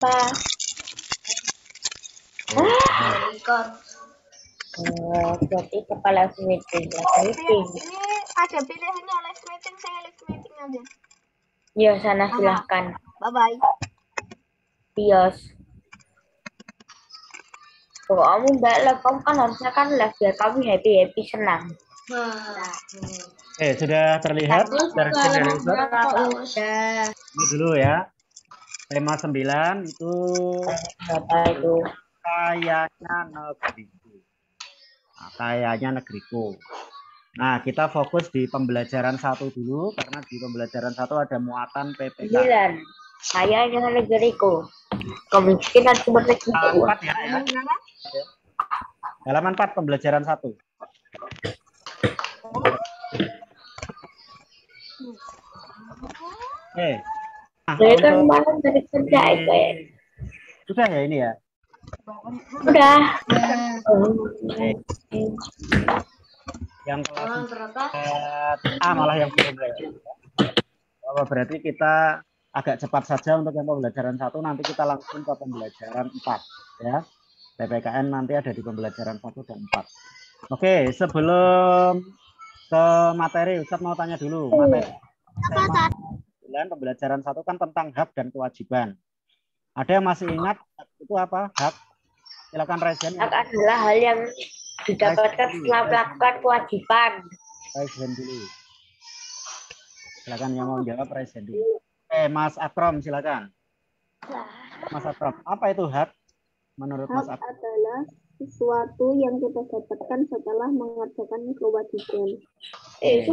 Pak. Jadi kepala meeting. Ini ada pilihannya live meeting, saya live meeting aja. Ya, sana silahkan. Bye-bye. Bios. Kalau kamu enggak live, kamu kan harusnya kan live biar kamu happy senang. Sudah terlihat dari ini dulu ya. Tema 9 itu Apa itu? kayaknya negeriku. Nah, kayaknya negeriku. Nah, kita fokus di pembelajaran 1 dulu karena di pembelajaran 1 ada muatan PPK. 9. Kayaknya negeriku. Kemiskinan sumber negeriku. 4 ya. Halaman 4 pembelajaran 1. Saya kan malam dari kerja sudah ya ini ya? Sudah. Yang kelas malah yang belum ya. Berarti kita agak cepat saja untuk yang pembelajaran 1, nanti kita langsung ke pembelajaran 4 ya. PPKN nanti ada di pembelajaran 1 dan 4. Oke, sebelum ke materi, Ustadz mau tanya dulu. Materi pembelajaran 1 kan tentang hak dan kewajiban. Ada yang masih ingat itu apa? Hak? Silakan Resen. Hak adalah hal yang didapatkan setelah melakukan kewajiban. Resen dulu. Silakan yang mau jawab Resen dulu. Mas Akrom silakan. Mas Akrom, apa itu hak? Menurut Mas Akrom adalah sesuatu yang kita dapatkan setelah mengerjakan kewajiban. Itu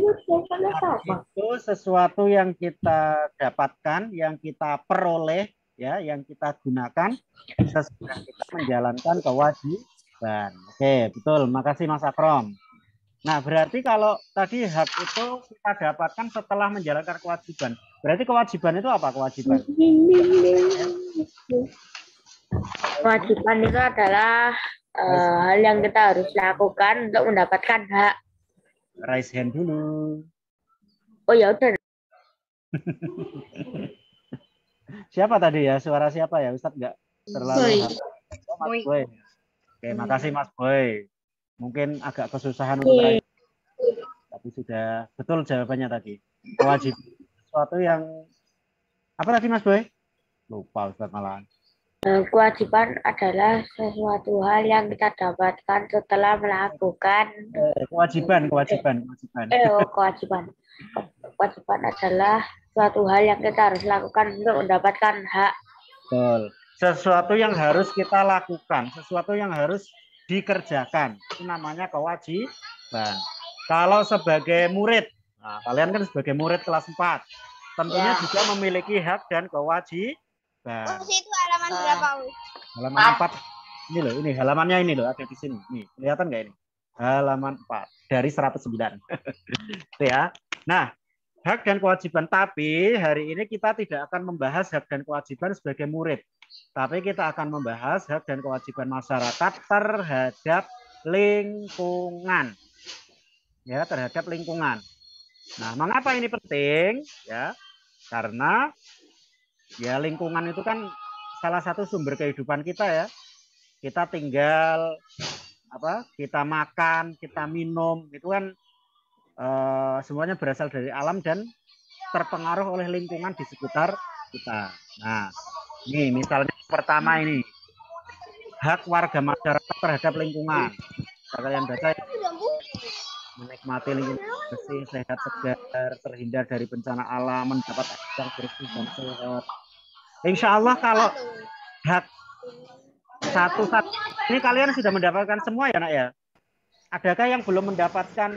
sesuatu yang kita dapatkan, yang kita peroleh, ya, yang kita gunakan sesudah kita menjalankan kewajiban. Oke, betul. Makasih Mas Akrom. Nah, berarti kalau tadi hak itu kita dapatkan setelah menjalankan kewajiban. Berarti kewajiban itu apa kewajiban? Kewajiban itu adalah hal yang kita harus lakukan untuk mendapatkan hak. Raise hand dulu. Oh ya udah. Siapa tadi ya? Suara siapa ya? Ustadz nggak terlalu. Mas Boy. Oke, makasih Mas Boy. Mungkin agak kesusahan untuk raise. Tapi sudah betul jawabannya tadi. Kewajiban sesuatu yang apa tadi Mas Boy? Lupa Ustadz malahan. Kewajiban adalah sesuatu hal yang kita dapatkan setelah melakukan kewajiban. Kewajiban adalah suatu hal yang kita harus lakukan untuk mendapatkan hak. Betul. Sesuatu yang harus kita lakukan, sesuatu yang harus dikerjakan, itu namanya kewajiban. Kalau sebagai murid, nah, kalian kan sebagai murid kelas 4, tentunya juga memiliki hak dan kewajiban. Itu halaman berapa? Halaman 4. Ini loh, ini halamannya ini loh, ada di sini. Nih, kelihatan nggak ini? Halaman 4 dari 109. Itu ya. Nah, hak dan kewajiban, tapi hari ini kita tidak akan membahas hak dan kewajiban sebagai murid. Tapi kita akan membahas hak dan kewajiban masyarakat terhadap lingkungan. Ya, terhadap lingkungan. Nah, mengapa ini penting? Ya, karena ya lingkungan itu kan salah satu sumber kehidupan kita ya. Kita tinggal kita makan, kita minum, itu kan semuanya berasal dari alam dan terpengaruh oleh lingkungan di sekitar kita. Nah, ini misalnya pertama ini hak warga masyarakat terhadap lingkungan. Kalian baca menikmati lingkungan bersih, sehat, segar, terhindar dari bencana alam, mendapat yang bersih dan sehat. Insya Allah kalau hak satu ini kalian sudah mendapatkan semua ya nak ya? Adakah yang belum mendapatkan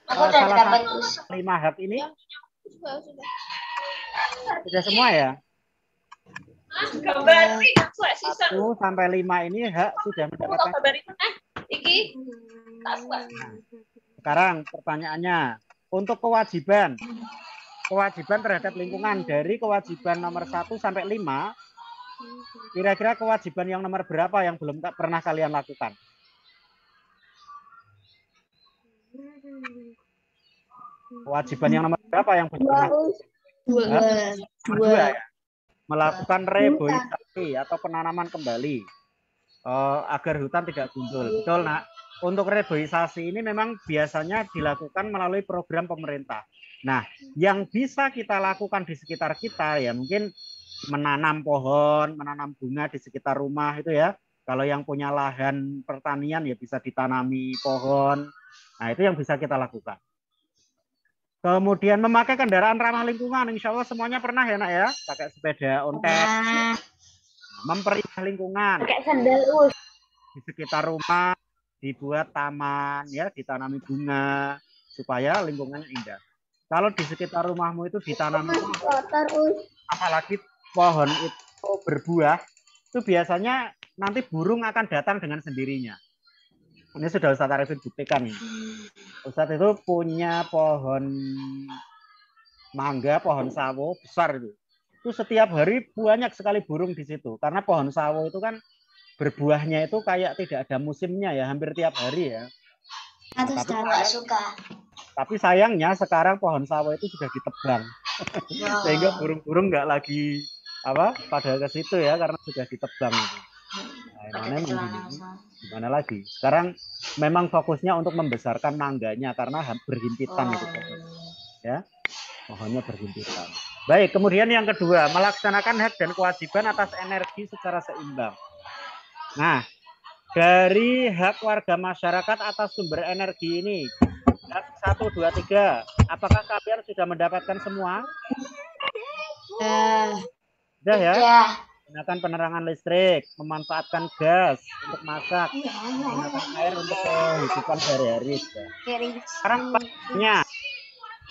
salah satu 5 hak ini? Sudah semua ya? 1 sampai 5 ini hak sudah mendapatkan. Sekarang pertanyaannya, untuk kewajiban terhadap lingkungan, dari kewajiban nomor 1 sampai 5, kira-kira kewajiban yang nomor berapa yang belum pernah kalian lakukan? Kewajiban yang nomor berapa yang belum pernah? 2 ya? melakukan reboisasi atau penanaman kembali agar hutan tidak gundul. Betul, Nak. Untuk reboisasi ini memang biasanya dilakukan melalui program pemerintah. Nah, yang bisa kita lakukan di sekitar kita ya mungkin menanam pohon, menanam bunga di sekitar rumah itu ya. Kalau yang punya lahan pertanian ya bisa ditanami pohon. Nah, itu yang bisa kita lakukan. Kemudian memakai kendaraan ramah lingkungan, insya Allah semuanya pernah ya Nak ya, pakai sepeda ontel, memperindah lingkungan. Pakai sandal Di sekitar rumah dibuat taman ya, ditanami bunga supaya lingkungannya indah. Kalau di sekitar rumahmu itu ditanami apalagi pohon itu berbuah, itu biasanya nanti burung akan datang dengan sendirinya. Ini sudah Ustadz Arifin buktikan. Ustadz itu punya pohon mangga, pohon sawo besar itu. Itu setiap hari banyak sekali burung di situ. Karena pohon sawo itu kan berbuahnya itu kayak tidak ada musimnya ya, hampir tiap hari ya. Tapi sayangnya sekarang pohon sawo itu sudah ditebang. Sehingga burung-burung nggak lagi pada ke situ ya, karena sudah ditebang. Nah, gimana lagi? Sekarang memang fokusnya untuk membesarkan mangganya karena berhimpitan gitu. Ya, pohonnya berhimpitan. Baik, kemudian yang kedua, melaksanakan hak dan kewajiban atas energi secara seimbang. Nah, dari hak warga masyarakat atas sumber energi ini, 1, 2, 3, apakah kalian sudah mendapatkan semua? Sudah ya? Gunakan penerangan listrik, memanfaatkan gas untuk masak, menggunakan air untuk kehidupan sehari-hari. Sekarang pertanyaannya,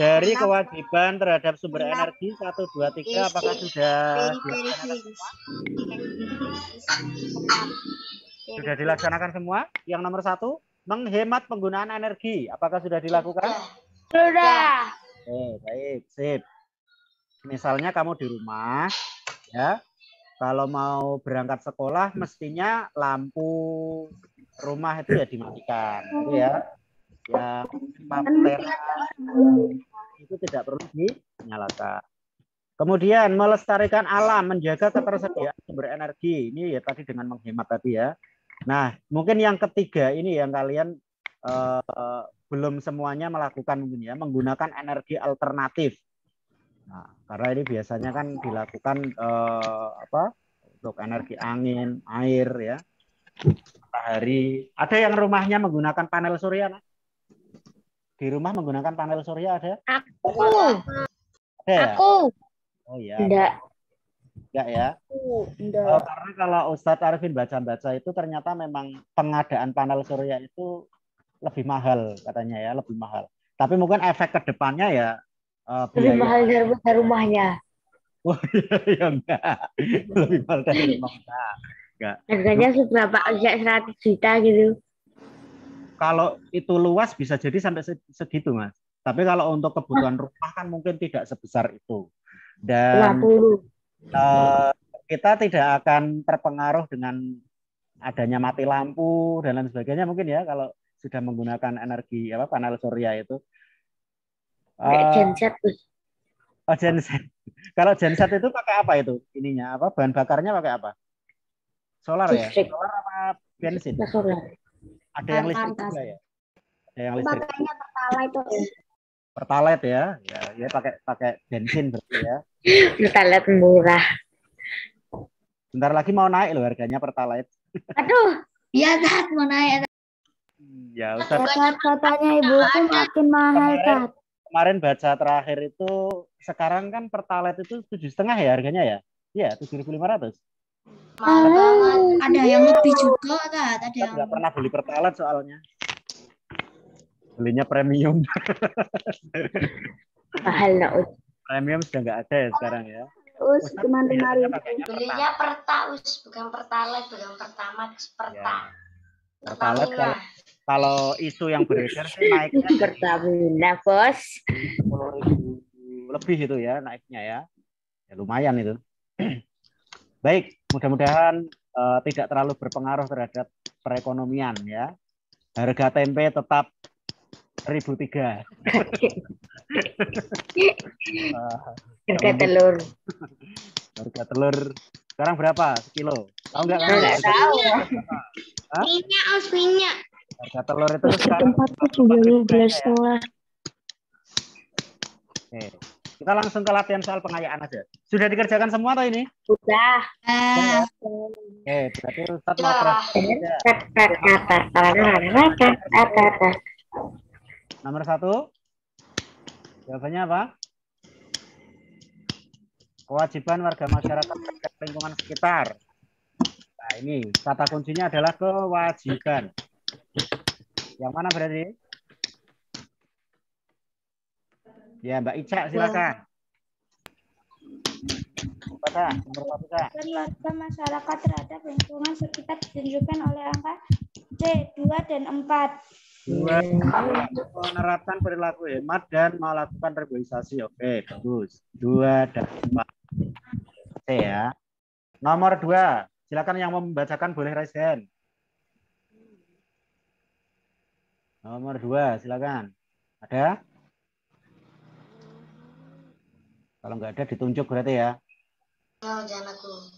dari kewajiban terhadap sumber energi 1, 2, 3, apakah sudah dilaksanakan semua? Sudah dilaksanakan semua? Yang nomor 1, menghemat penggunaan energi, apakah sudah dilakukan? Sudah. Baik, sip. Misalnya kamu di rumah, ya. Kalau mau berangkat sekolah, mestinya lampu rumah itu ya dimatikan, gitu ya. Ya, itu tidak perlu dinyalakan. Kemudian melestarikan alam, menjaga ketersediaan sumber energi. Ini ya tadi dengan menghemat tadi ya. Nah, mungkin yang ketiga ini yang kalian belum semuanya melakukan mungkin ya, menggunakan energi alternatif. Nah, karena ini biasanya kan dilakukan untuk energi angin, air ya, matahari. Ada yang rumahnya menggunakan panel surya, nah? Di rumah menggunakan panel surya ada? Aku. Ada ya? Aku. Oh ya. Enggak. Enggak ya? Enggak. Karena kalau Ustadz Arifin baca-baca itu ternyata memang pengadaan panel surya itu lebih mahal katanya ya, lebih mahal. Tapi mungkin efek ke depannya ya lebih mahal dari rumahnya. Oh ya enggak. Lebih mahal dari rumahnya. Enggak. Harganya seberapa? 100 juta gitu. Kalau itu luas bisa jadi sampai segitu, Mas. Tapi kalau untuk kebutuhan rumah kan mungkin tidak sebesar itu. Dan 50. Kita tidak akan terpengaruh dengan adanya mati lampu dan lain sebagainya mungkin ya kalau sudah menggunakan energi panel surya itu. Genset. Genset. Kalau genset itu pakai apa itu? Ininya apa? Bahan bakarnya pakai apa? Solar ya? Solar apa bensin? Solar. Ada yang listrik juga ya? Ada yang listrik. Pakainya pertalite itu. Pertalite ya? Ya pakai bensin berarti ya. Pertalite murah. Bentar lagi mau naik loh harganya pertalite. Aduh, iya Tat, mau naik. Ya, Ustaz. Katanya ibuku makin mahal, Tat. Kemarin baca terakhir itu sekarang kan pertalite itu 7,5 ya harganya ya? Iya, 7.500. Ada yang lebih juga, Tat. Ada yang nggak pernah beli pertalite soalnya. Belinya premium. mahal nak. Premium sudah nggak ada ya sekarang ya. Cuma 5.000. Belinya pertaus, bukan pertalite, bukan pertamax, perta. Pertalite kalau isu yang beredar sih naiknya Pertamina, Bos. 10.000 lebih itu ya naiknya ya. Ya lumayan itu. Baik, mudah-mudahan tidak terlalu berpengaruh terhadap perekonomian ya. Harga tempe tetap 1.003. Harga telur. Harga telur sekarang berapa? Sekilo. Tahu nggak kan? Nggak tahu. Hah? Minyak. Harga telur itu sekarang Tempatku 19,5. Oke. Kita langsung ke latihan soal pengayaan aja. Sudah dikerjakan semua atau ini? Udah. Oke, berarti Ustadz mau nomor 1. Jawabannya apa? Kewajiban warga masyarakat terhadap lingkungan sekitar. Nah, ini kata kuncinya adalah kewajiban. Yang mana berarti? Ya, Mbak Ica, silakan. Baca, nomor 1, Kak. Warga masyarakat terhadap lingkungan sekitar ditunjukkan oleh angka C, 2 dan 4. 2 menerapkan perilaku hemat dan melakukan reboisasi. Oke, bagus. 2 dan 4. C ya. Nomor 2. Silakan yang mau membacakan boleh raise hand. Nomor 2, silakan. Ada? Kalau nggak ada ditunjuk berarti ya. Oh, jangan aku.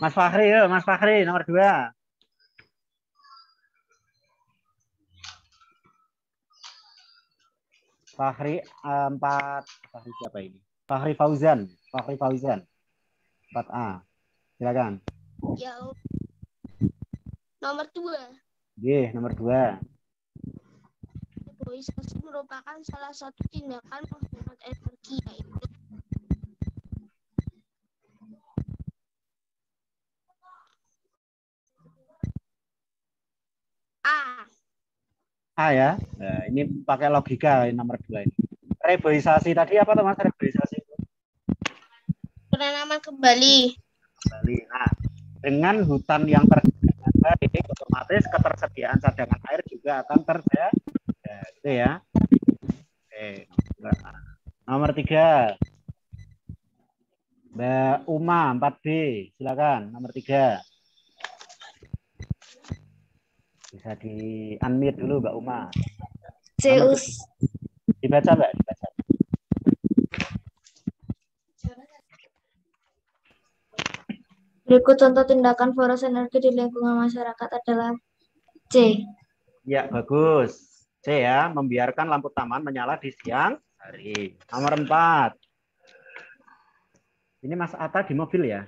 Mas Fahri, yuk, Mas Fahri, nomor 2. Fahri 4. Fahri siapa ini? Fahri Fauzan. 4A. Silakan. Ya, nomor 2. Nomor 2. Reboisasi merupakan salah satu tindakan menghemat energi, yaitu A ya. Nah, ini pakai logika nomor 2 ini. Reboisasi tadi apa tuh Mas? Reboisasi penanaman kembali. Nah, dengan hutan yang terjaga baik, otomatis ketersediaan cadangan air juga akan terjaga. Itu ya. Oke. Nomor 3. Mbak Uma 4B, silakan. Nomor 3. Bisa di unmute dulu Mbak Uma. Zeus. Dibaca Mbak, dibaca. Berikut contoh tindakan boros energi di lingkungan masyarakat adalah C. Ya, bagus. C ya, membiarkan lampu taman menyala di siang hari. Nomor 4. Ini Mas Atta di mobil ya?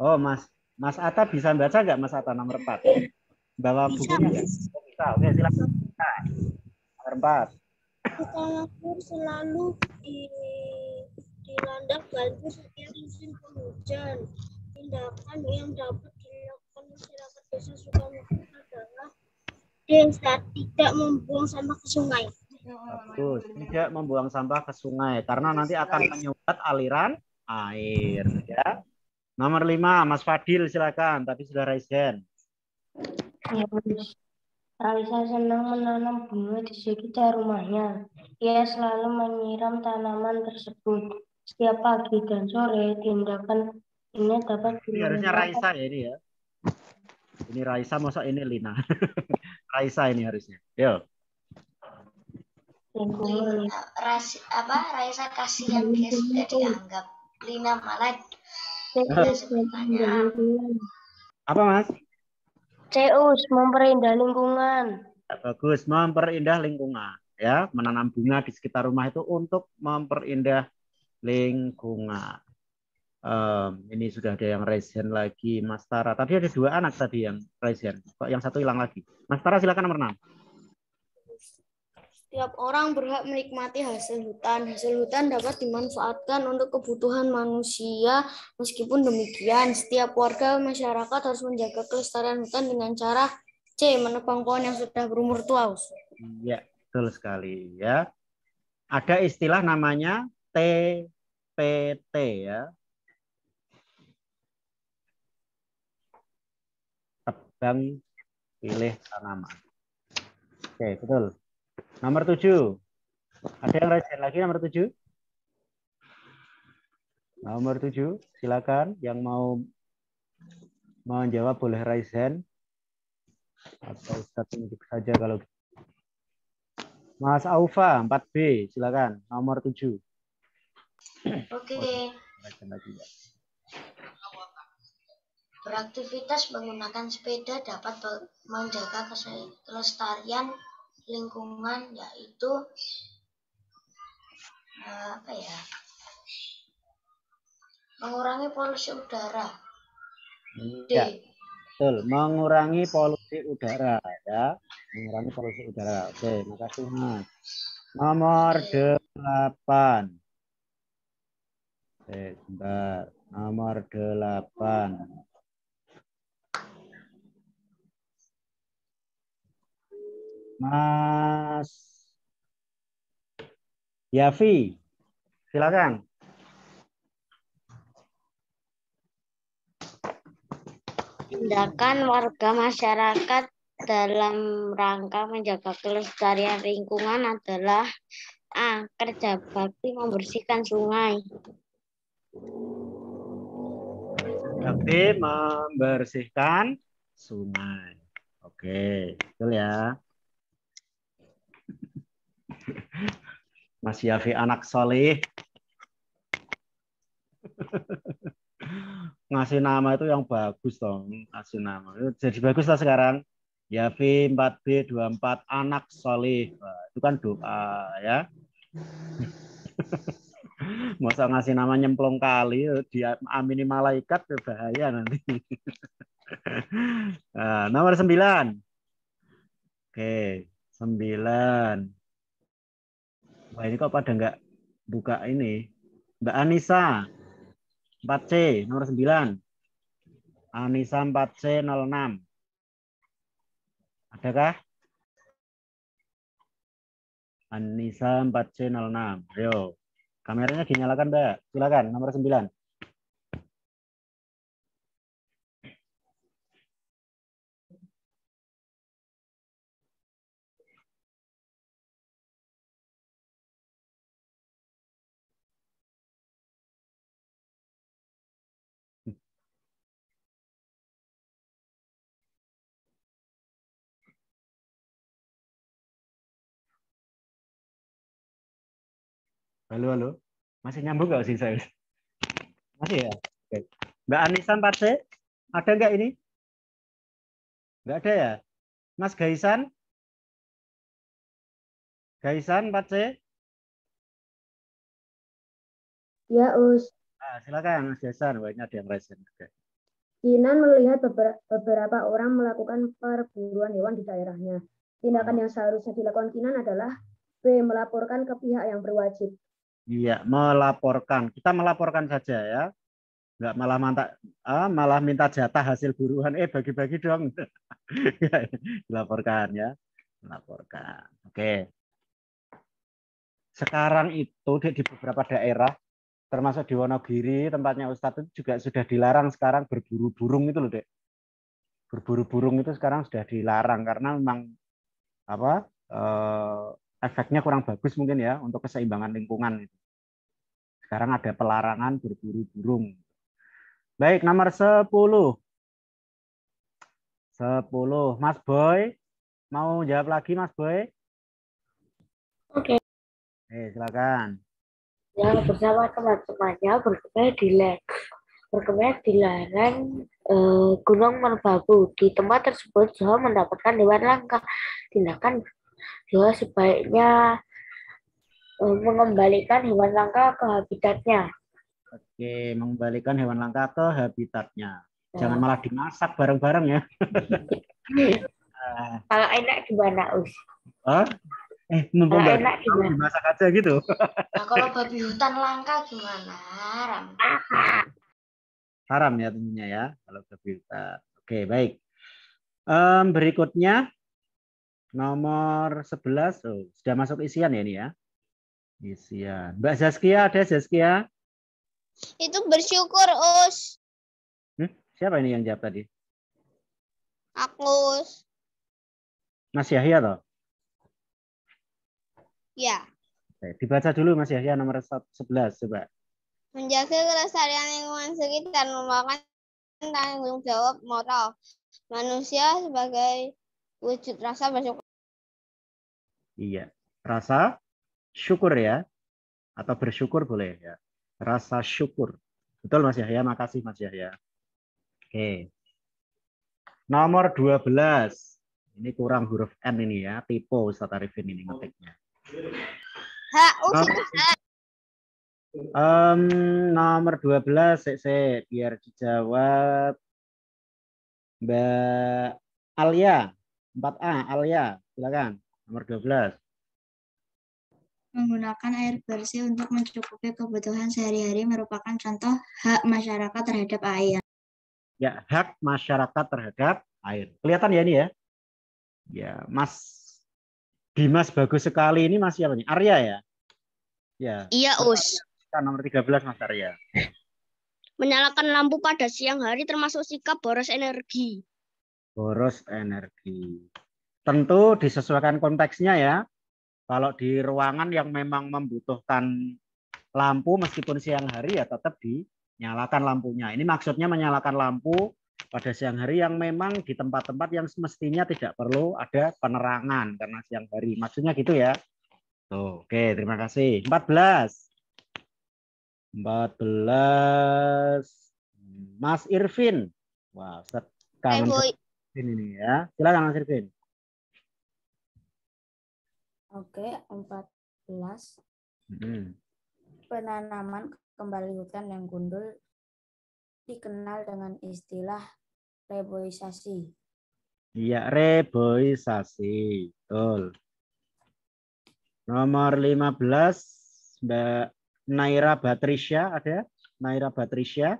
Oh, Mas Atta bisa baca nggak Mas Atta nomor 4? Bawa bukunya nggak? Oh, bisa. Oke, silakan. Nomor 4. Setelah selalu dilanda banjir setiap musim penghujan. Tindakan yang dapat dilakukan masyarakat desa Sukamukti adalah tidak membuang sampah ke sungai. Bagus. Tidak membuang sampah ke sungai karena nanti akan menyumbat aliran air ya. Nomor 5, Mas Fadil silakan. Tadi sudah raise hand. Raisa senang menanam bunga di sekitar rumahnya. Ia selalu menyiram tanaman tersebut setiap pagi dan sore. Tindakan ini dapat Ini harusnya Raisa ya ini ya. Ini Raisa, masa ini Lina. Raisa ini harusnya. Yo. lingkungan. Raisa kasihan dia sudah dianggap. Lina malah sebenarnya. Apa Mas? Zeus memperindah lingkungan. Bagus, memperindah lingkungan. Ya, menanam bunga di sekitar rumah itu untuk memperindah lingkungan. Ini sudah ada yang raise hand lagi, Mas Tara. Tadi ada 2 anak tadi yang raise hand. Kok yang satu hilang lagi? Mas Tara silakan nomor 6. Setiap orang berhak menikmati hasil hutan. Hasil hutan dapat dimanfaatkan untuk kebutuhan manusia. Meskipun demikian, setiap warga masyarakat harus menjaga kelestarian hutan dengan cara C. Menebang pohon yang sudah berumur tua. Ya, betul sekali ya. Ada istilah namanya TPT ya. Tebang pilih tanaman. Oke, betul. Nomor 7. Ada yang raise hand lagi nomor 7? Nomor 7, silakan yang mau menjawab boleh raise hand. Atau Ustaz tunjuk saja kalau Mas Aufa 4B, silakan nomor 7. Oke. Lagi ya. Beraktivitas menggunakan sepeda dapat menjaga kelestarian lingkungan, yaitu apa ya? Mengurangi polusi udara. D. Ya, betul. Mengurangi polusi udara ya. Mengurangi polusi udara. Oke, makasih Mas. Nomor 8. Oke, sebentar. Nomor 8. Mas Yafi, silakan. Tindakan warga masyarakat dalam rangka menjaga kelestarian lingkungan adalah A. Kerja bakti membersihkan sungai. Bakti membersihkan sungai. Oke, betul ya. Mas Yafi anak soleh. Ngasih nama itu yang bagus dong. Ngasih nama. Jadi bagus lah sekarang. Yafi 4B 24 anak soleh. Itu kan doa ya. Masa ngasih nama nyemplung kali, dia amini malaikat, bahaya nanti. Nah, nomor 9. Oke, 9. Wah, ini kok pada nggak buka ini. Mbak Anissa, 4C, nomor 9. Anissa 4C 06. Adakah? Anissa 4C 06. Ayo. Kameranya dinyalakan, Mbak. Silakan, nomor 9. Halo, halo. Masih nyambung nggak sih saya? Masih ya? Oke. Mbak Anissa 4C, ada nggak ini? Nggak ada ya? Mas Gaisan? Gaisan 4C? Ya, Us. Nah, silakan Mas Gaisan. Wah, ini ada yang resen. Oke. Kinan melihat beberapa orang melakukan perburuan hewan di daerahnya. Tindakan yang seharusnya dilakukan Kinan adalah B. Melaporkan ke pihak yang berwajib. Iya, melaporkan. Kita melaporkan saja ya. Nggak malah minta jatah hasil buruan. Bagi-bagi dong. Dilaporkan ya. Melaporkan. Oke. Sekarang itu di beberapa daerah, termasuk di Wonogiri, tempatnya Ustadz itu juga sudah dilarang sekarang berburu burung itu loh, Dek. Berburu burung itu sekarang sudah dilarang karena memang efeknya kurang bagus mungkin ya untuk keseimbangan lingkungan itu. Sekarang ada pelarangan berburu burung. Baik, nomor 10. 10. Mas Boy, mau jawab lagi Mas Boy? Oke. Silakan. Ya, bersama teman-temannya berkemah di lereng Gunung Merbabu. Di tempat tersebut Joe mendapatkan hewan langka. Tindakan Joe sebaiknya mengembalikan hewan langka ke habitatnya. Oke, mengembalikan hewan langka ke habitatnya. Jangan malah dimasak bareng-bareng ya. Kalau enak gimana, Us? Mumpung Kalau nggak enak gimana? dimasak aja gitu. Nah, kalau babi hutan langka gimana? Haram ya tentunya ya kalau babi hutan. Oke, baik. Berikutnya nomor 11. Sudah masuk isian ya ini ya. Isian. Mbak Zaskia, ada Zaskia? Itu bersyukur, Us. Siapa ini yang jawab tadi? Aku, Us. Mas Yahya toh? Ya. Oke, dibaca dulu Mas Yahya nomor 11 coba. Menjaga kelestarian lingkungan sekitar merupakan tanggung jawab moral manusia sebagai wujud rasa bersyukur. Iya. Rasa syukur ya. Atau bersyukur boleh ya. Rasa syukur. Betul Mas Yahya, makasih Mas Yahya. Oke. Nomor 12. Ini kurang huruf N ini ya, typo Ustaz Arifin ini ngetiknya. Nomor 12, biar dijawab Mbak Alia. 4A, Alia, silakan. Nomor 12. Menggunakan air bersih untuk mencukupi kebutuhan sehari-hari merupakan contoh hak masyarakat terhadap air. Ya, hak masyarakat terhadap air. Kelihatan ya ini ya? Ya, Mas Dimas bagus sekali. Ini Mas siapa nih? Arya ya? Ya. Iya, Us. Nomor 13 Mas Arya. Menyalakan lampu pada siang hari termasuk sikap boros energi. Boros energi. Tentu disesuaikan konteksnya ya. Kalau di ruangan yang memang membutuhkan lampu meskipun siang hari ya tetap dinyalakan lampunya. Ini maksudnya menyalakan lampu pada siang hari yang memang di tempat-tempat yang semestinya tidak perlu ada penerangan karena siang hari. Maksudnya gitu ya. Tuh, oke, terima kasih. 14. Mas Irvin. Wah, kangen ini ya. Silakan Mas Irvin. Oke, 14. Penanaman kembali hutan yang gundul dikenal dengan istilah reboisasi. Iya, reboisasi. Betul. Nomor 15, Mbak Naira Batrisya ada? Naira Batrisya.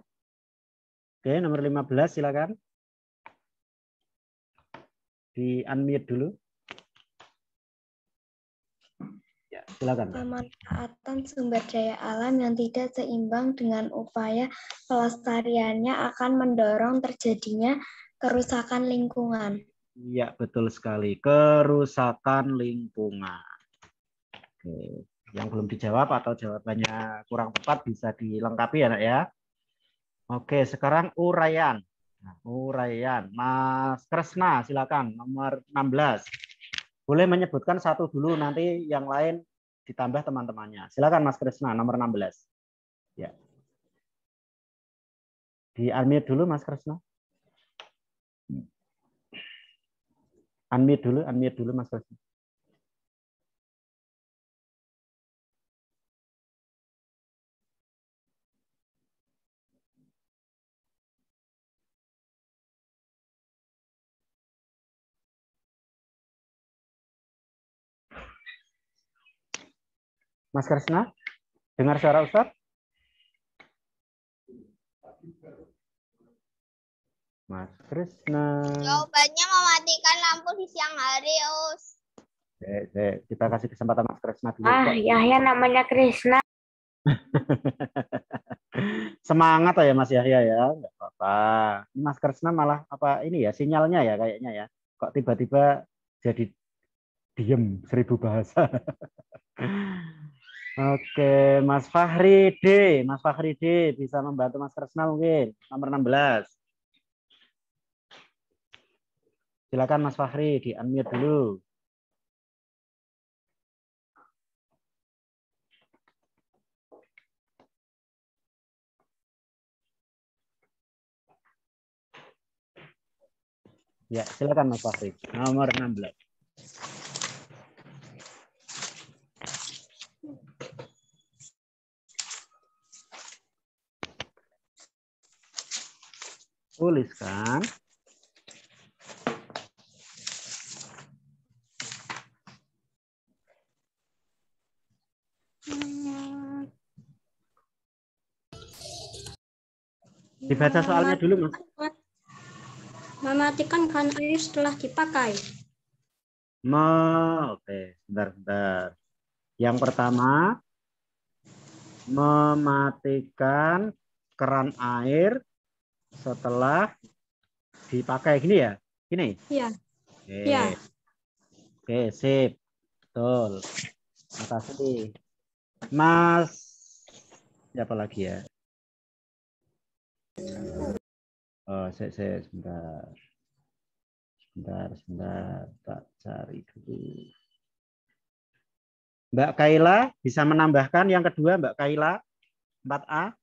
Oke, nomor 15 silakan. Di unmute dulu. Ya, silakan. Pemanfaatan sumber daya alam yang tidak seimbang dengan upaya pelestariannya akan mendorong terjadinya kerusakan lingkungan. Iya, betul sekali. Kerusakan lingkungan. Oke. Yang belum dijawab atau jawabannya kurang tepat bisa dilengkapi ya, Nak ya. Oke, sekarang uraian. Nah, uraian. Mas Kresna, silakan. Nomor 16. Boleh menyebutkan satu dulu, nanti yang lain ditambah teman-temannya. Silakan Mas Kresna, nomor 16. Ya. Di unmute dulu Mas Kresna. Unmute dulu Mas Kresna. Mas Kresna, dengar suara Ustaz? Mas Kresna. Jawabannya mematikan lampu di siang hari, Us. Kita kasih kesempatan Mas Kresna dulu. Yahya namanya Krisna. Semangat ya Mas Yahya ya, nggak apa-apa. Ini Mas Kresna malah apa ini ya sinyalnya ya kayaknya ya. Kok tiba-tiba jadi diem 1000 bahasa. Oke, Mas Fahri D. Mas Fahri D bisa membantu Mas Kresna mungkin. Nomor 16. Silakan Mas Fahri, di-unmute dulu. Ya, silakan Mas Fahri. Nomor 16. Tuliskan. Dibaca soalnya dulu, Mas. Mematikan keran air setelah dipakai. Oke, sebentar. Yang pertama, mematikan keran air setelah dipakai. Gini ya? Gini? Iya. Oke. Ya. Oke, sip. Betul. Makasih. Mas, siapa lagi ya? Oh, sebentar. Sebentar. Tak cari dulu. Mbak Kaila bisa menambahkan yang kedua, Mbak Kaila, 4A.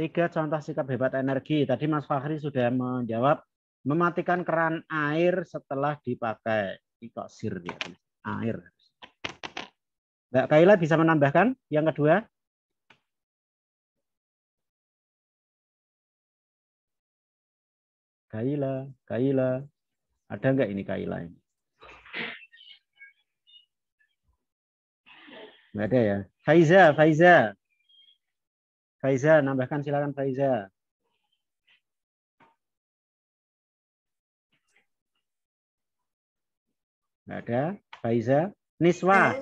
3 contoh sikap hebat energi. Tadi Mas Fakhri sudah menjawab, mematikan keran air setelah dipakai. Ini kok sir dia, air. Mbak Kaila bisa menambahkan yang kedua? Kaila. Ada nggak ini Kaila ini? Nggak ada ya. Faiza, nambahkan silakan Faiza. Nggak ada. Faiza. Niswa.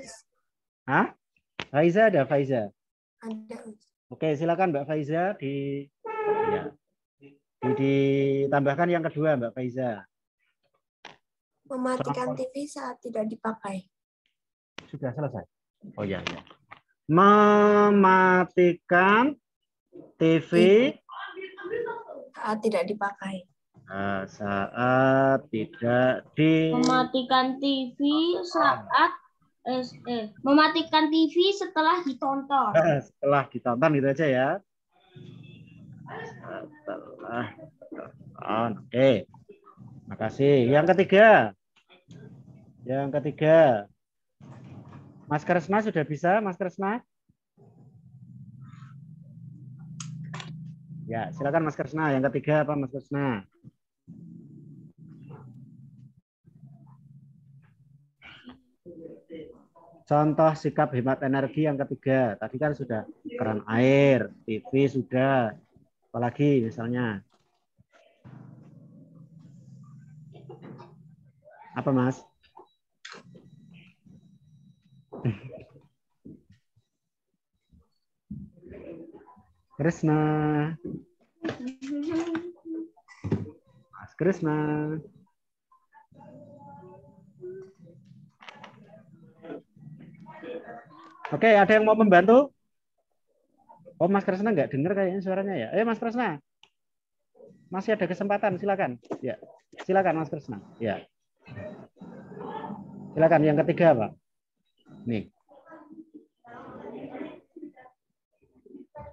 Hah? Faiza ada Faiza? Ada. Oke, silakan Mbak Faiza ditambahkan yang kedua Mbak Faiza. Mematikan TV saat tidak dipakai. Sudah selesai. Oh ya. Mematikan TV saat tidak dipakai. Saat tidak Mematikan TV saat mematikan TV setelah ditonton. Setelah ditonton gitu aja ya. Setelah ditonton. Oke. Makasih. Yang ketiga. Mas Kresna sudah bisa, Mas Kresna? Ya, silakan Mas Kresna. Yang ketiga apa Mas Kresna? Contoh sikap hemat energi yang ketiga. Tadi kan sudah keran air, TV sudah. Apalagi misalnya. Apa Mas? Kresna. Mas Kresna. Oke, ada yang mau membantu? Oh, Mas Kresna nggak dengar kayaknya suaranya ya. Mas Kresna. Masih ada kesempatan, silakan. Ya, silakan Mas Kresna. Ya. Silakan yang ketiga, Pak. Nih.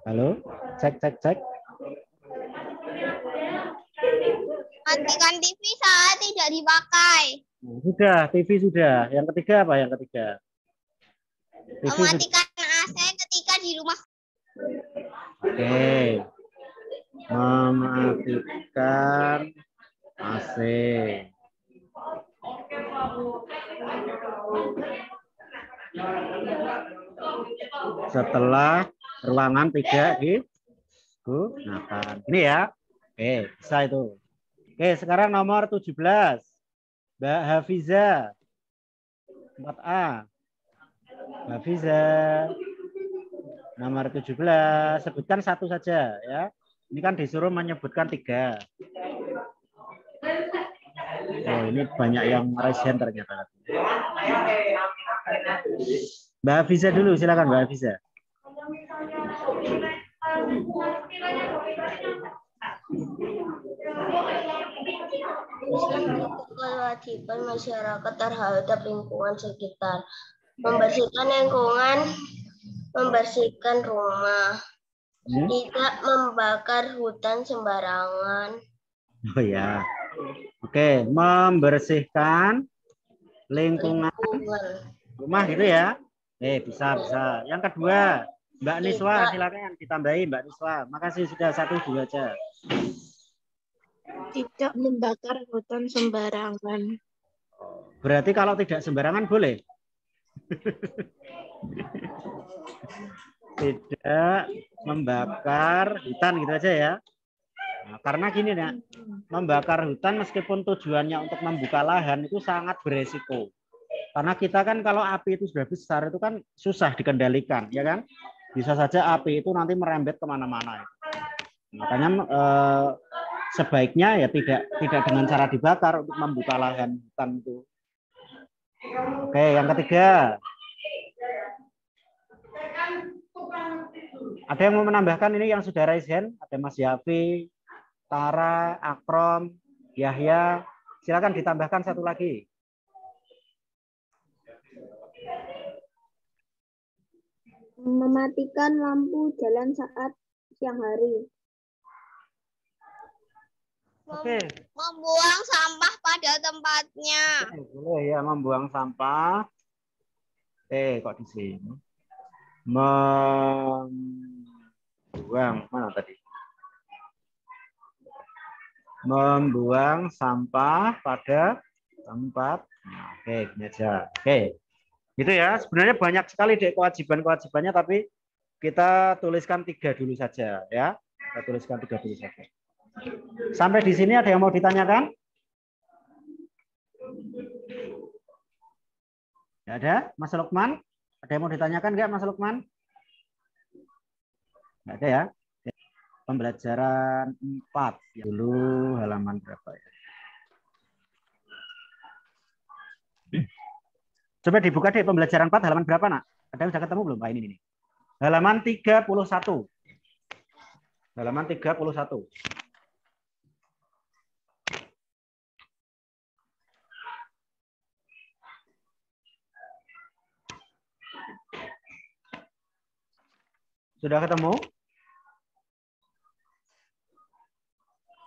Halo, cek. Matikan TV saat tidak dipakai. Sudah, TV sudah. Yang ketiga apa? Yang ketiga. Mematikan AC ketika di rumah. Oke. Mematikan AC. Setelah ruangan tidak digunakan. Ini ya. Oke, bisa itu. Oke, sekarang nomor 17. Mbak Hafiza. 4A. Mbak Hafiza. Nomor 17. Sebutkan satu saja ya. Ini kan disuruh menyebutkan 3. Oh, ini banyak yang raise hand ternyata. Mbak Hafiza dulu, silakan Mbak Hafiza. Kewajiban masyarakat terhadap lingkungan sekitar, membersihkan lingkungan, membersihkan rumah, tidak membakar hutan sembarangan. Oh ya, oke, membersihkan lingkungan rumah gitu ya. Bisa. Yang kedua, Mbak Niswa, silakan ditambahi Mbak Niswa. Makasih sudah 1, 2 aja. Tidak membakar hutan sembarangan. Berarti kalau tidak sembarangan boleh? Tidak membakar hutan gitu aja ya. Nah, karena gini ya, membakar hutan meskipun tujuannya untuk membuka lahan itu sangat beresiko. Karena kita kan kalau api itu sudah besar itu kan susah dikendalikan, ya kan? Bisa saja api itu nanti merembet kemana-mana. Makanya sebaiknya ya tidak dengan cara dibakar untuk membuka lahan hutan itu. Oke, yang ketiga. Ada yang mau menambahkan ini yang sudah raise hand? Ada Mas Yafi, Tara, Akrom, Yahya. Silakan ditambahkan satu lagi. Mematikan lampu jalan saat siang hari. Oke. Membuang sampah pada tempatnya. Boleh ya, membuang sampah. Kok di sini? Membuang mana tadi? Membuang sampah pada tempat. Nah, oke, gini aja. Oke. Gitu ya. Sebenarnya banyak sekali deh kewajiban-kewajibannya, tapi kita tuliskan 3 dulu saja ya. Kita tuliskan 3 dulu saja. Sampai di sini ada yang mau ditanyakan? Nggak ada? Mas Lukman? Ada yang mau ditanyakan nggak, Mas Lukman? Nggak ada ya? Pembelajaran 4. Dulu halaman berapa ya? Coba dibuka deh pembelajaran 4 halaman berapa, Nak? Ada yang sudah ketemu belum? Pak, ini. Halaman 31. Halaman 31. Sudah ketemu?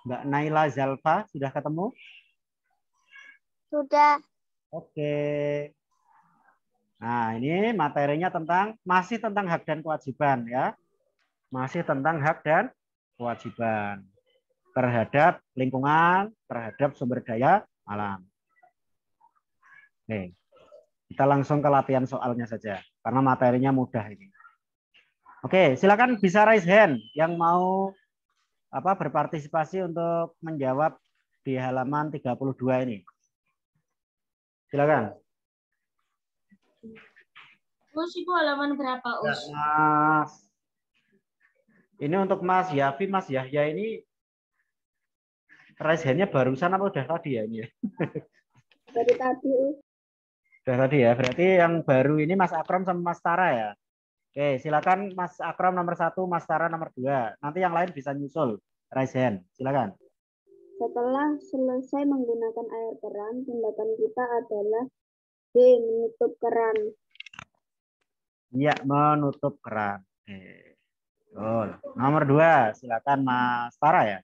Mbak Naila Zalfa, sudah ketemu? Sudah. Oke. Nah, ini materinya masih tentang hak dan kewajiban ya. Masih tentang hak dan kewajiban terhadap lingkungan, terhadap sumber daya alam. Oke. Kita langsung ke latihan soalnya saja karena materinya mudah ini. Oke, silakan bisa raise hand yang mau berpartisipasi untuk menjawab di halaman 32 ini. Silakan. Us, itu halaman berapa, Us? Ya, Mas. Ini untuk Mas Yafi, Mas Yahya ini raise hand-nya barusan apa udah tadi ya ini? Dari tadi. Udah tadi ya. Berarti yang baru ini Mas Akram sama Mas Tara ya. Oke, silakan Mas Akram nomor 1, Mas Tara nomor 2. Nanti yang lain bisa nyusul. Raise hand. Silakan. Setelah selesai menggunakan air keran, tindakan kita adalah B. Menutup keran. Iya, menutup keran. Oke. Nomor 2, silakan Mas Tara ya.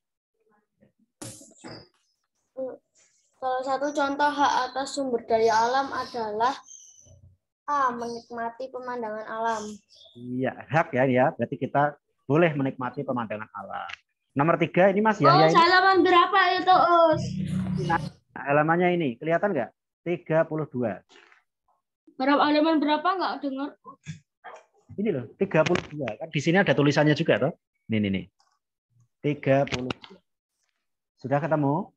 Salah satu contoh hak atas sumber daya alam adalah A. Menikmati pemandangan alam. Iya, hak ya. Berarti kita boleh menikmati pemandangan alam. Nomor 3, ini Mas Yahya. Halaman berapa itu, Us? Nah, halamannya ini, kelihatan nggak? 32. Halaman berapa nggak dengar? Ini loh, 32. Kan di sini ada tulisannya juga, toh. Nih. 32. Sudah ketemu?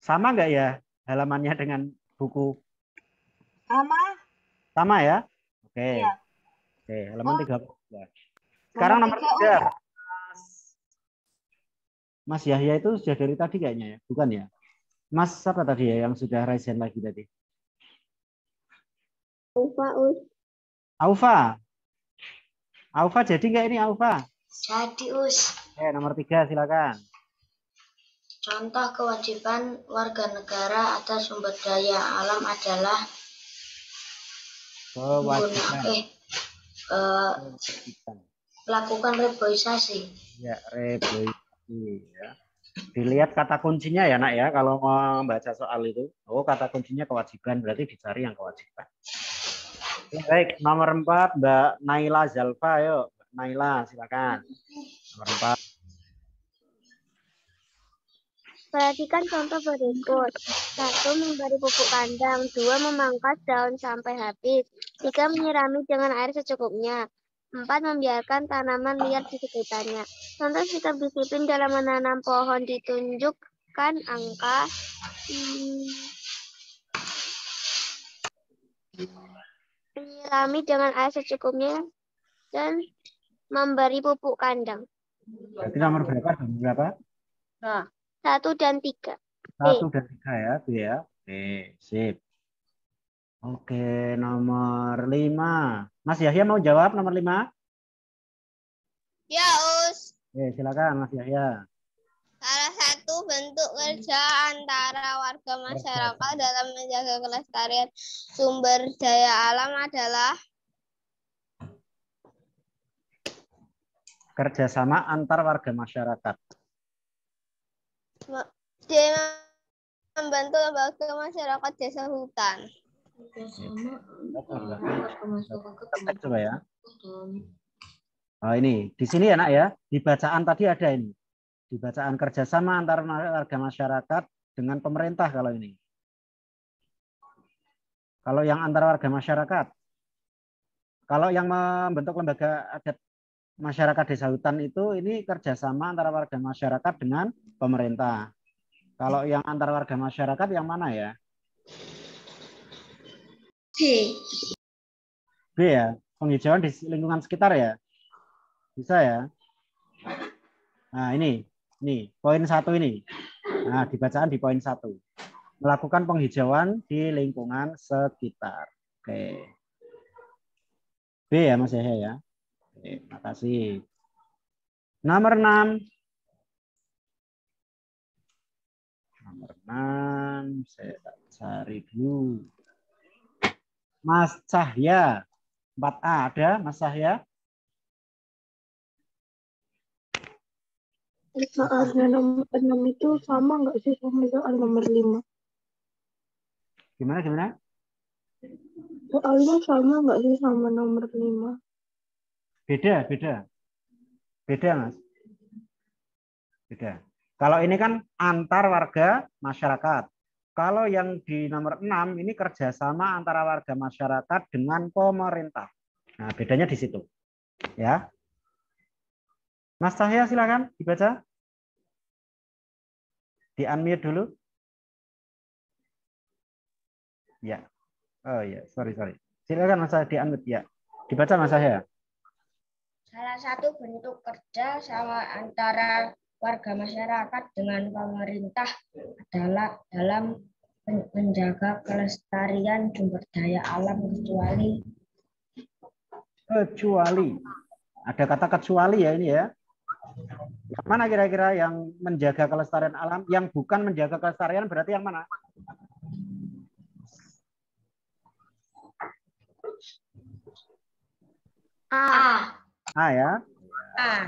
Sama nggak ya halamannya dengan buku? Sama ya? Oke. Iya. Oke, halaman 32. Sekarang nomor 3. Mas Yahya itu sudah dari tadi kayaknya ya? Bukan ya? Mas apa tadi ya yang sudah raise hand lagi tadi? Aufa. Aufa jadi nggak ini Aufa? Jadi, Us. Oke, nomor 3 silakan. Contoh kewajiban warga negara atas sumber daya alam adalah melakukan reboisasi. Ya, reboisasi ya. Dilihat kata kuncinya ya, Nak ya, kalau mau membaca soal itu. Oh, kata kuncinya kewajiban, berarti dicari yang kewajiban. Oke, baik, nomor 4 Mbak Naila Zalfa, yuk. Mbak Naila, silakan. Nomor 4. Perhatikan contoh berikut. 1. Memberi pupuk kandang. 2. Memangkas daun sampai habis. 3. Menyirami dengan air secukupnya. 4. Membiarkan tanaman liar di sekitarnya. Contoh sikap disiplin dalam menanam pohon ditunjukkan angka menyirami dengan air secukupnya dan memberi pupuk kandang. Berarti nomor berapa? Nah. 1 dan 3. 1 dan 3 ya, Bu ya. Oke, sip. Oke, nomor 5. Mas Yahya mau jawab nomor 5? Ya, Us. Oke, silakan Mas Yahya. Salah satu bentuk kerja antara warga masyarakat dalam menjaga kelestarian sumber daya alam adalah kerjasama antar warga masyarakat. D. Membantu lembaga masyarakat desa hutan. Coba ya. Oh, ini di sini ya nak ya. Di bacaan tadi ada ini. Di bacaan kerjasama antar warga masyarakat dengan pemerintah kalau ini. Kalau yang antar warga masyarakat. Kalau yang membentuk lembaga adat masyarakat desa hutan itu ini kerjasama antara warga masyarakat dengan pemerintah. Kalau yang antar warga masyarakat yang mana ya? B. B ya, penghijauan di lingkungan sekitar ya. Bisa ya. Nah ini poin 1 ini. Nah dibacaan di poin 1. Melakukan penghijauan di lingkungan sekitar. Oke. B ya Mas Yahya ya. Oke, makasih. Nomor 6. Nomor 6. Saya cari dulu. Mas Cahya. 4A ada Mas Cahya? Soalnya nomor 6 itu sama nggak sih sama soal nomor 5? Gimana? Soalnya sama nggak sih sama nomor 5? Beda Mas. Beda. Kalau ini kan antar warga masyarakat. Kalau yang di nomor 6 ini kerjasama antara warga masyarakat dengan pemerintah. Nah, bedanya di situ. Ya. Mas Cahya silakan dibaca. Di-unmute dulu. Ya. Oh ya, sorry. Silakan Mas Cahya di-unmute ya. Dibaca Mas Cahya. Salah satu bentuk kerja sama antara warga masyarakat dengan pemerintah adalah dalam menjaga kelestarian sumber daya alam kecuali. Ada kata kecuali ya ini ya. Yang mana kira-kira yang menjaga kelestarian alam? Yang bukan menjaga kelestarian berarti yang mana? A ya.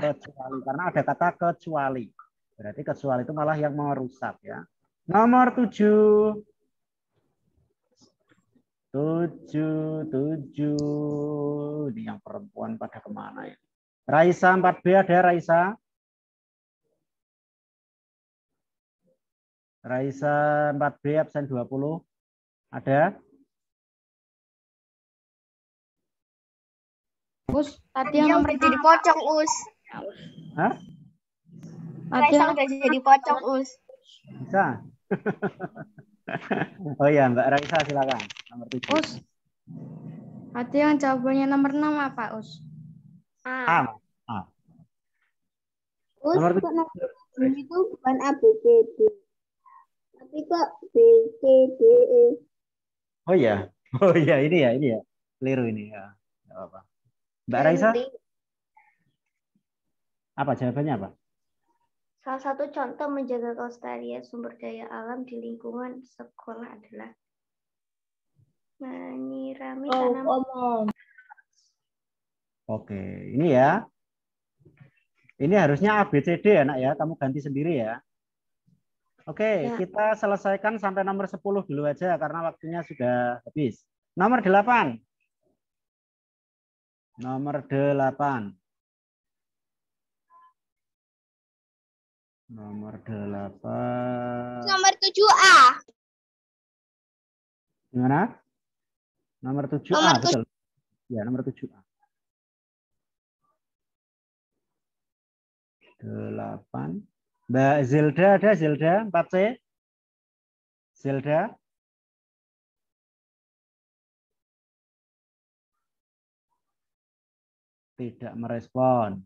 Kecuali karena ada kata kecuali. Berarti kecuali itu malah yang merusak ya. Nomor 7. 7. Ini yang perempuan pada kemana ya? Raisa 4B ada Raisa? Raisa 4B absen 20. Ada? Us, tadi yang udah jadi pocong, Us. Hah? Raisa udah jadi pocong, Us. Bisa? Oh ya, Mbak Raisa silakan. Nomor 7. Us. Tadi yang jawabannya nomor 6 apa, Us? A. Us, Nomor kok nomor 7 itu bukan A, B, C, D. Tapi kok B, C, D, E. Oh ya. Ini ya. Keliru ini ya. Enggak apa-apa. Mbak Raisa? Apa jawabannya apa? Salah satu contoh menjaga kelestarian sumber daya alam di lingkungan sekolah adalah menyirami tanaman. Oke, ini ya. Ini harusnya A, B, C, D ya, Nak ya. Kamu ganti sendiri ya. Oke, kita selesaikan sampai nomor 10 dulu aja karena waktunya sudah habis. Nomor 8. Nomor 8. Nomor 8. Nomor 7A. Gimana? Nomor 7A, betul. Ya, nomor 7A. 8. Mbak Zelda ada? Zelda 4C? Zelda? Tidak merespon.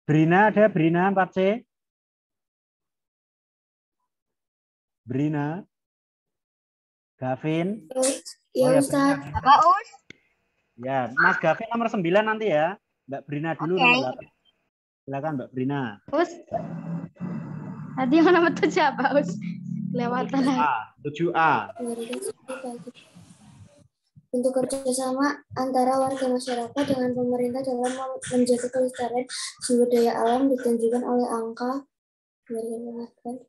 Brina ada? Brina 4C? Brina? Gavin? Ya, ya, Ustaz. Apa, Us? Ya, Mas Gavin nomor 9 nanti ya. Mbak Brina dulu nomor 8. Silakan Mbak Brina. Us. Tadi yang nomor 7 apa, Us? Kelewatan. 7A. Untuk kerjasama antara warga masyarakat dengan pemerintah dalam menjaga kelestarian sumber daya alam ditunjukkan oleh angka 2008.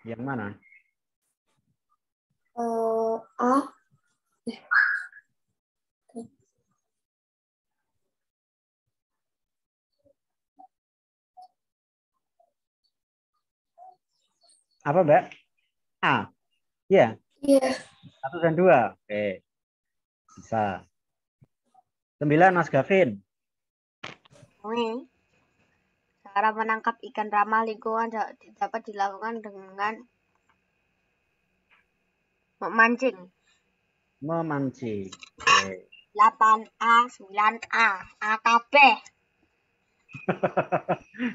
Yang mana? A. Apa, Mbak? A. Iya. Iya. 1 dan 2. Oke. Bisa. 9 Mas Gavin. Cara menangkap ikan ramah lingkungan dapat dilakukan dengan memancing. Memancing. Oke. 8A, 9A, AKB.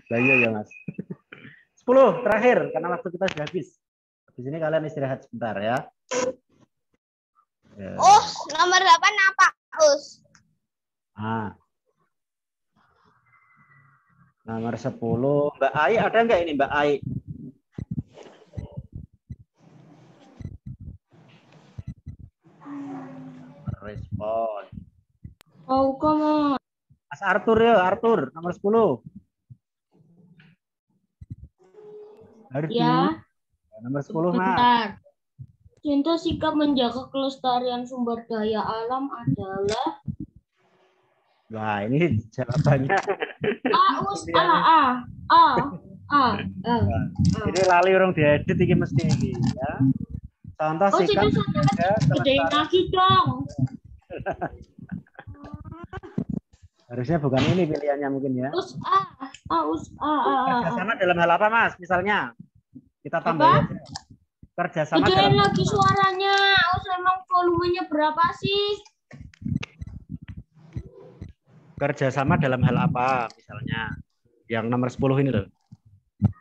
Nah, iya ya, Mas. 10 terakhir karena waktu kita sudah habis. Di sini kalian istirahat sebentar ya. Nomor 8 apa, Us? Nomor 10, Mbak Ai ada nggak ini Mbak Ai? Respon. Oh, kamu. Mas Arthur ya, Arthur nomor 10. Ya. Nomor 10 Mas. Bentar. Contoh sikap menjaga kelestarian sumber daya alam adalah. Wah, ini jawabannya. Ini lali orang diedit ini mesti ini ya. Contoh sikap gedein lagi dong. Harusnya bukan ini pilihannya mungkin ya. Kerjasama dalam hal apa Mas? Misalnya kita tambah aja. Kerjasama gedein lagi suaranya. Emang volumenya berapa sih? Kerjasama dalam hal apa? Misalnya yang nomor 10 ini loh.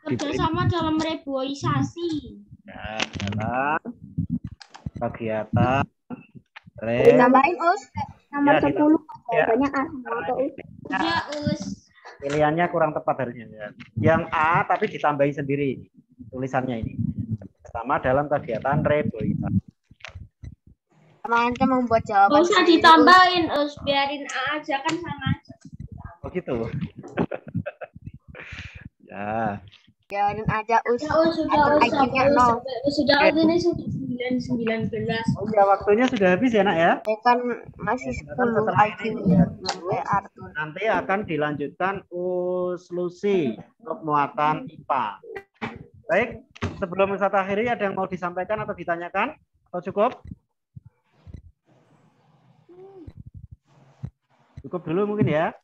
Kerjasama dalam reboisasi. Ya, dalam kegiatan Tambahin Us. Nomor 10 jawabannya A atau Us? Ya, Us. Pilihannya kurang tepat harusnya ya. Yang A tapi ditambahin sendiri tulisannya ini. Sama dalam kegiatan reboisasi. Teman-teman membuat jawaban. Nggak usah ditambahin, Us. Biarin A aja kan sama aja. Oh gitu. Ya. Biarin aja Us. Sudah ini sudah 9:19. Oh ya, waktunya sudah habis ya nak ya. Kan masih 10 IQ-nya sampai Arthur. Nanti akan dilanjutkan Lucy untuk muatan IPA. Baik, sebelum Ustaz akhiri ada yang mau disampaikan atau ditanyakan? Atau cukup? Cukup dulu mungkin ya.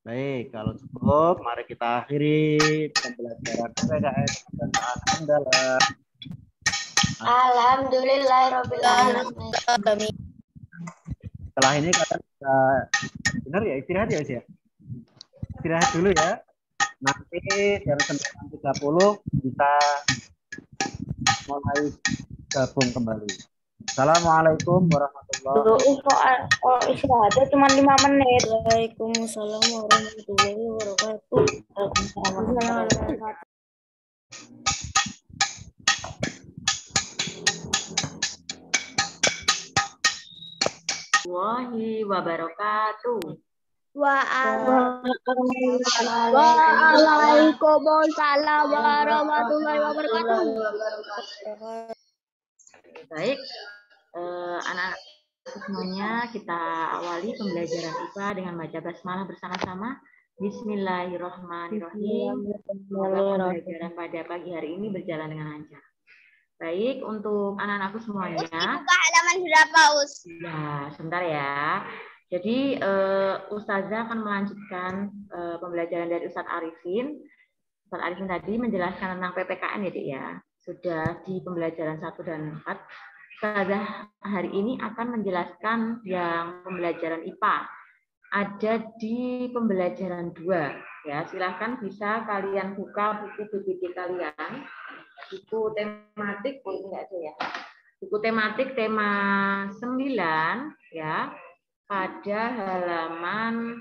Baik, kalau cukup, mari kita akhiri pembelajaran PPKN Andalan. Alhamdulillahirabbil alamin. Setelah ini kalian bisa benar ya istirahat ya Is ya. Istirahat dulu ya. Nanti jam 9.30 bisa mulai gabung kembali. Assalamualaikum warahmatullahi wabarakatuh. Istirahatnya cuma 5 menit. Waalaikumsalam warahmatullahi wabarakatuh. Wabarakatuh. Waalaikumsalam warahmatullahi wabarakatuh. Baik, anak semuanya kita awali pembelajaran IPA dengan baca basmalah bersama-sama. Bismillahirrahmanirrahim. Semoga pembelajaran pada pagi hari ini berjalan dengan lancar. Baik, untuk anak-anakku semuanya. Buka halaman berapa, Us? Ya, sebentar ya. Jadi Ustazah akan melanjutkan pembelajaran dari Ustadz Arifin. Ustadz Arifin tadi menjelaskan tentang PPKN ya, Dik ya. Sudah di pembelajaran 1 dan 4. Ustazah hari ini akan menjelaskan yang pembelajaran IPA. Ada di pembelajaran 2. Ya, silahkan bisa kalian buka buku PPT kalian. buku tematik, oh ini enggak ada ya. Buku tematik tema 9 ya, pada halaman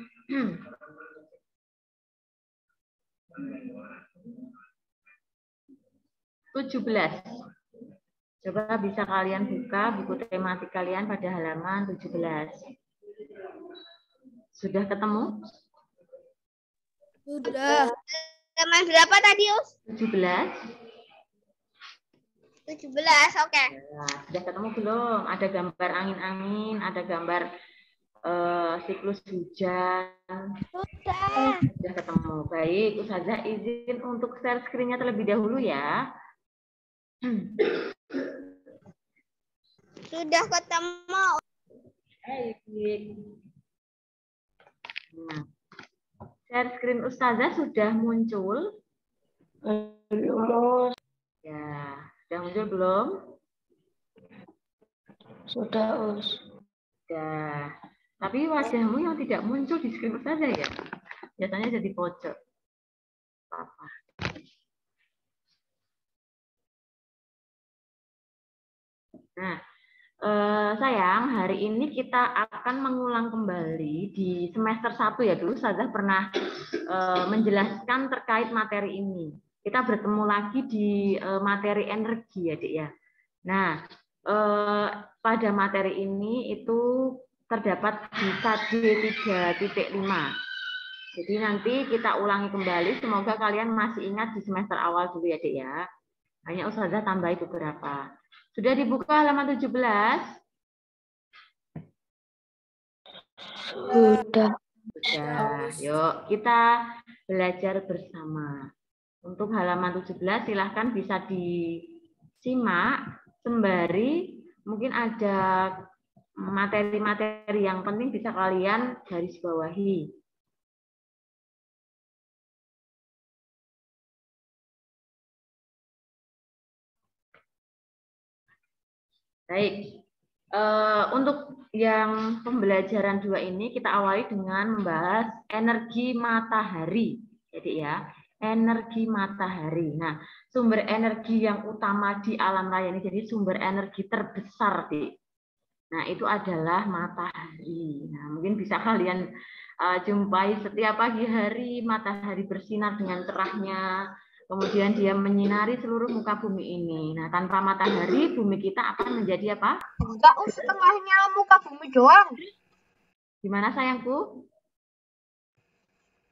17. Coba bisa kalian buka buku tematik kalian pada halaman 17. Sudah ketemu? Sudah. Halaman berapa tadi, Us? 17. 17, oke. Nah, sudah ketemu belum? Ada gambar angin-angin, ada gambar siklus hujan. Sudah ketemu. Baik, Ustazah izin untuk share screen-nya terlebih dahulu ya. Sudah ketemu. Baik. Nah, share screen Ustazah sudah muncul? Belum. Ya, sudah muncul belum? Sudah, Us. Sudah. Tapi wajahmu yang tidak muncul di screen Ustazah ya? Biasanya jadi pojok. Apa? Nah, sayang, hari ini kita akan mengulang kembali di semester 1 ya. Dulu Ustazah pernah menjelaskan terkait materi ini. Kita bertemu lagi di materi energi ya, Dik ya. Nah, pada materi ini itu terdapat di KD 3.5. Jadi nanti kita ulangi kembali. Semoga kalian masih ingat di semester awal dulu ya, Dik ya. Hanya Ustazah tambahi beberapa. Sudah dibuka halaman 17? Sudah. Sudah. Yuk, kita belajar bersama. Untuk halaman 17 silahkan bisa disimak sembari mungkin ada materi-materi yang penting bisa kalian garis bawahi. Baik, untuk yang pembelajaran 2 ini kita awali dengan membahas energi matahari. Jadi ya, energi matahari. Nah, sumber energi yang utama di alam raya ini, jadi sumber energi terbesar, Dik. Nah, itu adalah matahari. Nah, mungkin bisa kalian jumpai setiap pagi hari matahari bersinar dengan cerahnya. Kemudian dia menyinari seluruh muka bumi ini. Nah, tanpa matahari, bumi kita akan menjadi apa? Enggak, setengahnya muka bumi doang. Gimana sayangku?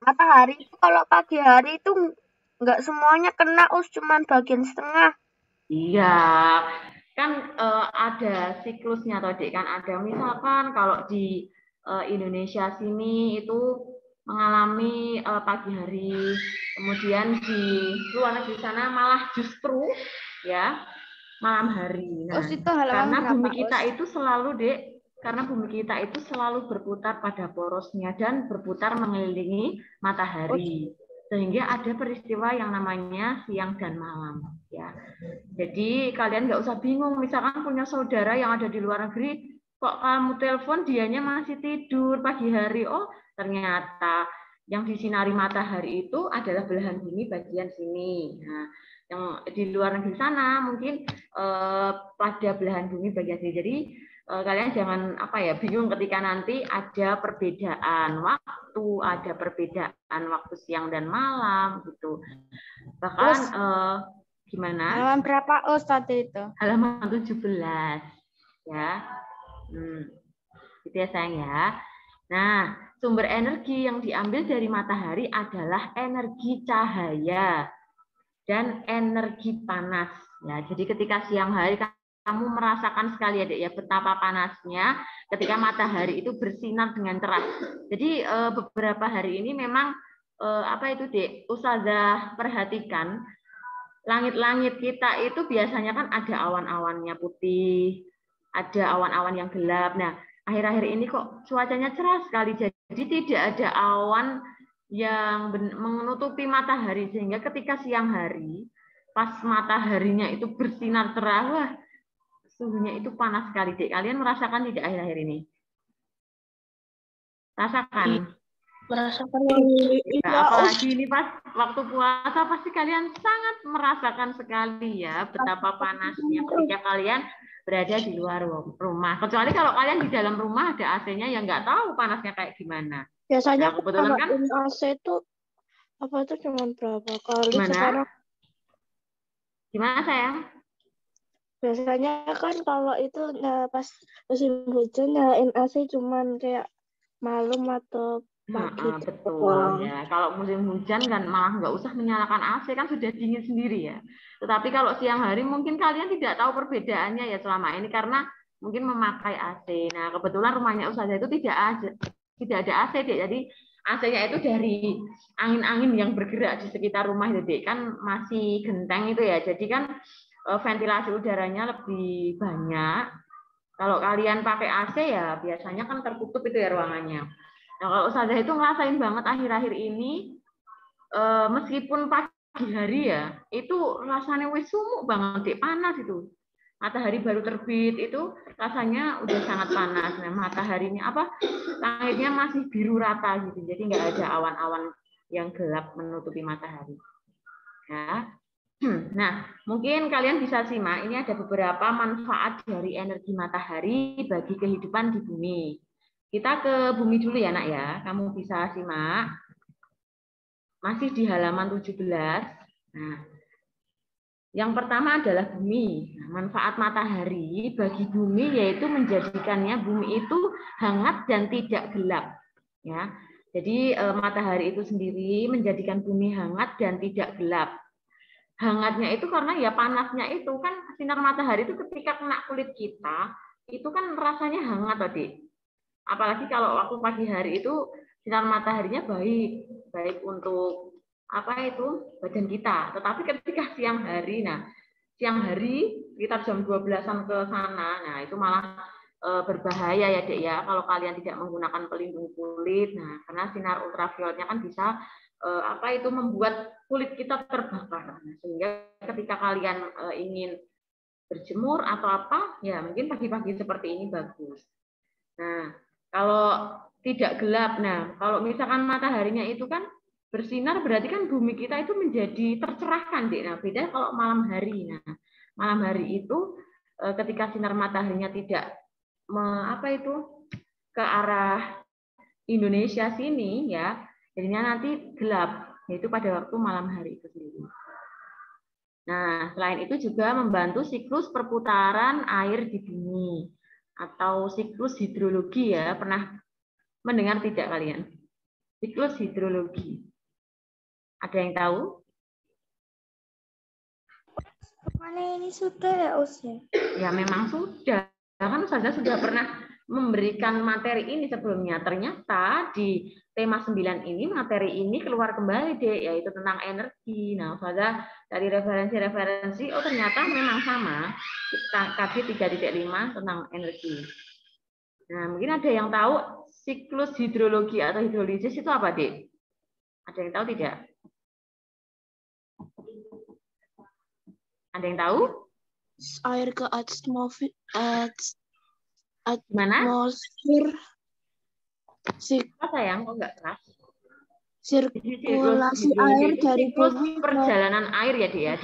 Matahari itu kalau pagi hari itu enggak semuanya kena, cuman bagian setengah. Iya, kan ada siklusnya tadi kan. Ada misalkan kalau di Indonesia sini itu mengalami pagi hari, kemudian di luar negeri sana malah justru ya malam hari. Nah, karena bumi kita itu selalu, Dek, karena bumi kita itu selalu berputar pada porosnya dan berputar mengelilingi matahari. Sehingga ada peristiwa yang namanya siang dan malam ya. Jadi kalian nggak usah bingung, misalkan punya saudara yang ada di luar negeri, kok kamu telepon dianya masih tidur pagi hari. Oh, ternyata yang disinari matahari itu adalah belahan bumi bagian sini. Nah, yang di luar negeri sana mungkin pada belahan bumi bagian sini. Jadi kalian jangan bingung ketika nanti ada perbedaan waktu, ada perbedaan waktu siang dan malam gitu. Bahkan gimana? Halaman berapa Ustaz itu? Halaman 17 ya. Gitu ya sayang ya. Nah, sumber energi yang diambil dari matahari adalah energi cahaya dan energi panas. Ya, jadi ketika siang hari kamu merasakan sekali ya, Dek, ya betapa panasnya ketika matahari itu bersinar dengan cerah. Jadi beberapa hari ini memang Dek, Ustazah perhatikan langit-langit kita itu biasanya kan ada awan-awannya putih, ada awan-awan yang gelap. Nah, akhir-akhir ini kok cuacanya cerah sekali, jadi tidak ada awan yang menutupi matahari, sehingga ketika siang hari pas mataharinya itu bersinar cerah, wah suhunya itu panas sekali, Dek. Kalian merasakan tidak akhir-akhir ini? Rasakan? Merasakan yang Ya, apalagi ini pas waktu puasa pasti kalian sangat merasakan sekali ya betapa panasnya ketika kalian berada di luar rumah. Kecuali kalau kalian di dalam rumah ada AC-nya yang nggak tahu panasnya kayak gimana. Biasanya Nah, kebetulan kan AC itu apa itu cuma berapa kali gimana? sekarang? Gimana sayang? Biasanya kan kalau itu pas musim hujan nyalain AC cuman kayak malam atau pagi. Betul ya. Kalau musim hujan kan malah nggak usah menyalakan AC kan sudah dingin sendiri ya. Tetapi kalau siang hari mungkin kalian tidak tahu perbedaannya ya selama ini karena mungkin memakai AC. Nah kebetulan rumahnya Ustazah itu tidak ada AC Dek. Jadi AC-nya itu dari angin-angin yang bergerak di sekitar rumah itu Dek. Kan masih genteng itu ya. Jadi kan ventilasi udaranya lebih banyak. Kalau kalian pakai AC ya biasanya kan tertutup itu ya ruangannya. Nah, kalau Ustazah itu ngerasain banget akhir-akhir ini, meskipun pagi hari ya, itu rasanya wis sumuk banget, panas itu. Matahari baru terbit itu rasanya udah sangat panas. Nah, mataharinya langitnya masih biru rata gitu, jadi nggak ada awan-awan yang gelap menutupi matahari. Ya. Nah, mungkin kalian bisa simak, ini ada beberapa manfaat dari energi matahari bagi kehidupan di bumi. Kita ke bumi dulu ya, Nak ya. Kamu bisa simak. Masih di halaman 17. Nah, yang pertama adalah bumi. Nah, manfaat matahari bagi bumi yaitu menjadikannya bumi itu hangat dan tidak gelap. Ya. Jadi matahari itu sendiri menjadikan bumi hangat dan tidak gelap. Hangatnya itu karena ya panasnya itu kan sinar matahari itu ketika kena kulit kita itu kan rasanya hangat tadi. Apalagi kalau waktu pagi hari itu sinar mataharinya baik untuk badan kita. Tetapi ketika siang hari, siang hari sekitar jam 12-an ke sana, nah itu malah berbahaya ya Dek ya kalau kalian tidak menggunakan pelindung kulit. Nah, karena sinar ultravioletnya kan bisa membuat kulit kita terbakar. Nah, sehingga ketika kalian ingin berjemur atau ya mungkin pagi-pagi seperti ini bagus. Nah, kalau tidak gelap, kalau misalkan mataharinya itu kan bersinar, berarti kan bumi kita itu menjadi tercerahkan, Dek. Nah, beda kalau malam hari. Nah, malam hari itu ketika sinar mataharinya tidak ke arah Indonesia sini, ya, jadinya nanti gelap, yaitu pada waktu malam hari itu sendiri. Nah, selain itu juga membantu siklus perputaran air di bumi. Atau siklus hidrologi ya, pernah mendengar tidak kalian? Siklus hidrologi. Ada yang tahu? Mana ini sudah ya Usnya? Ya memang sudah. Kan Ustazah sudah pernah memberikan materi ini sebelumnya. Ternyata di tema 9 ini, materi ini keluar kembali deh, yaitu tentang energi. Nah, Ustazah dari referensi-referensi, ternyata memang sama. KB 3.5 tentang energi. Nah, mungkin ada yang tahu siklus hidrologi atau hidrolisis itu apa, Dek? Ada yang tahu tidak? Ada yang tahu? Air ke atmosfer. Sayang, kok nggak keras? Sirkulasi air dari bumi. Perjalanan air ya, Dek ya,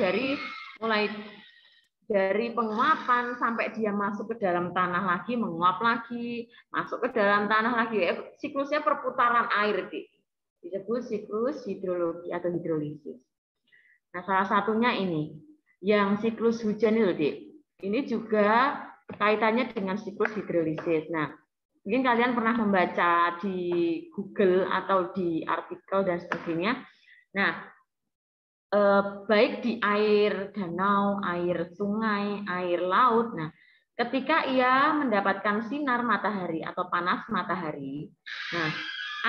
dari penguapan sampai dia masuk ke dalam tanah lagi, menguap lagi, masuk ke dalam tanah lagi. Siklusnya perputaran air, Dek. Disebut siklus hidrologi atau hidrolisis. Nah, salah satunya ini, yang siklus hujan itu, Dek. Ini juga kaitannya dengan siklus hidrolisis. Nah, mungkin kalian pernah membaca di Google atau di artikel dan sebagainya. Nah, baik di air danau, air sungai, air laut. Nah, ketika ia mendapatkan sinar matahari atau panas matahari, nah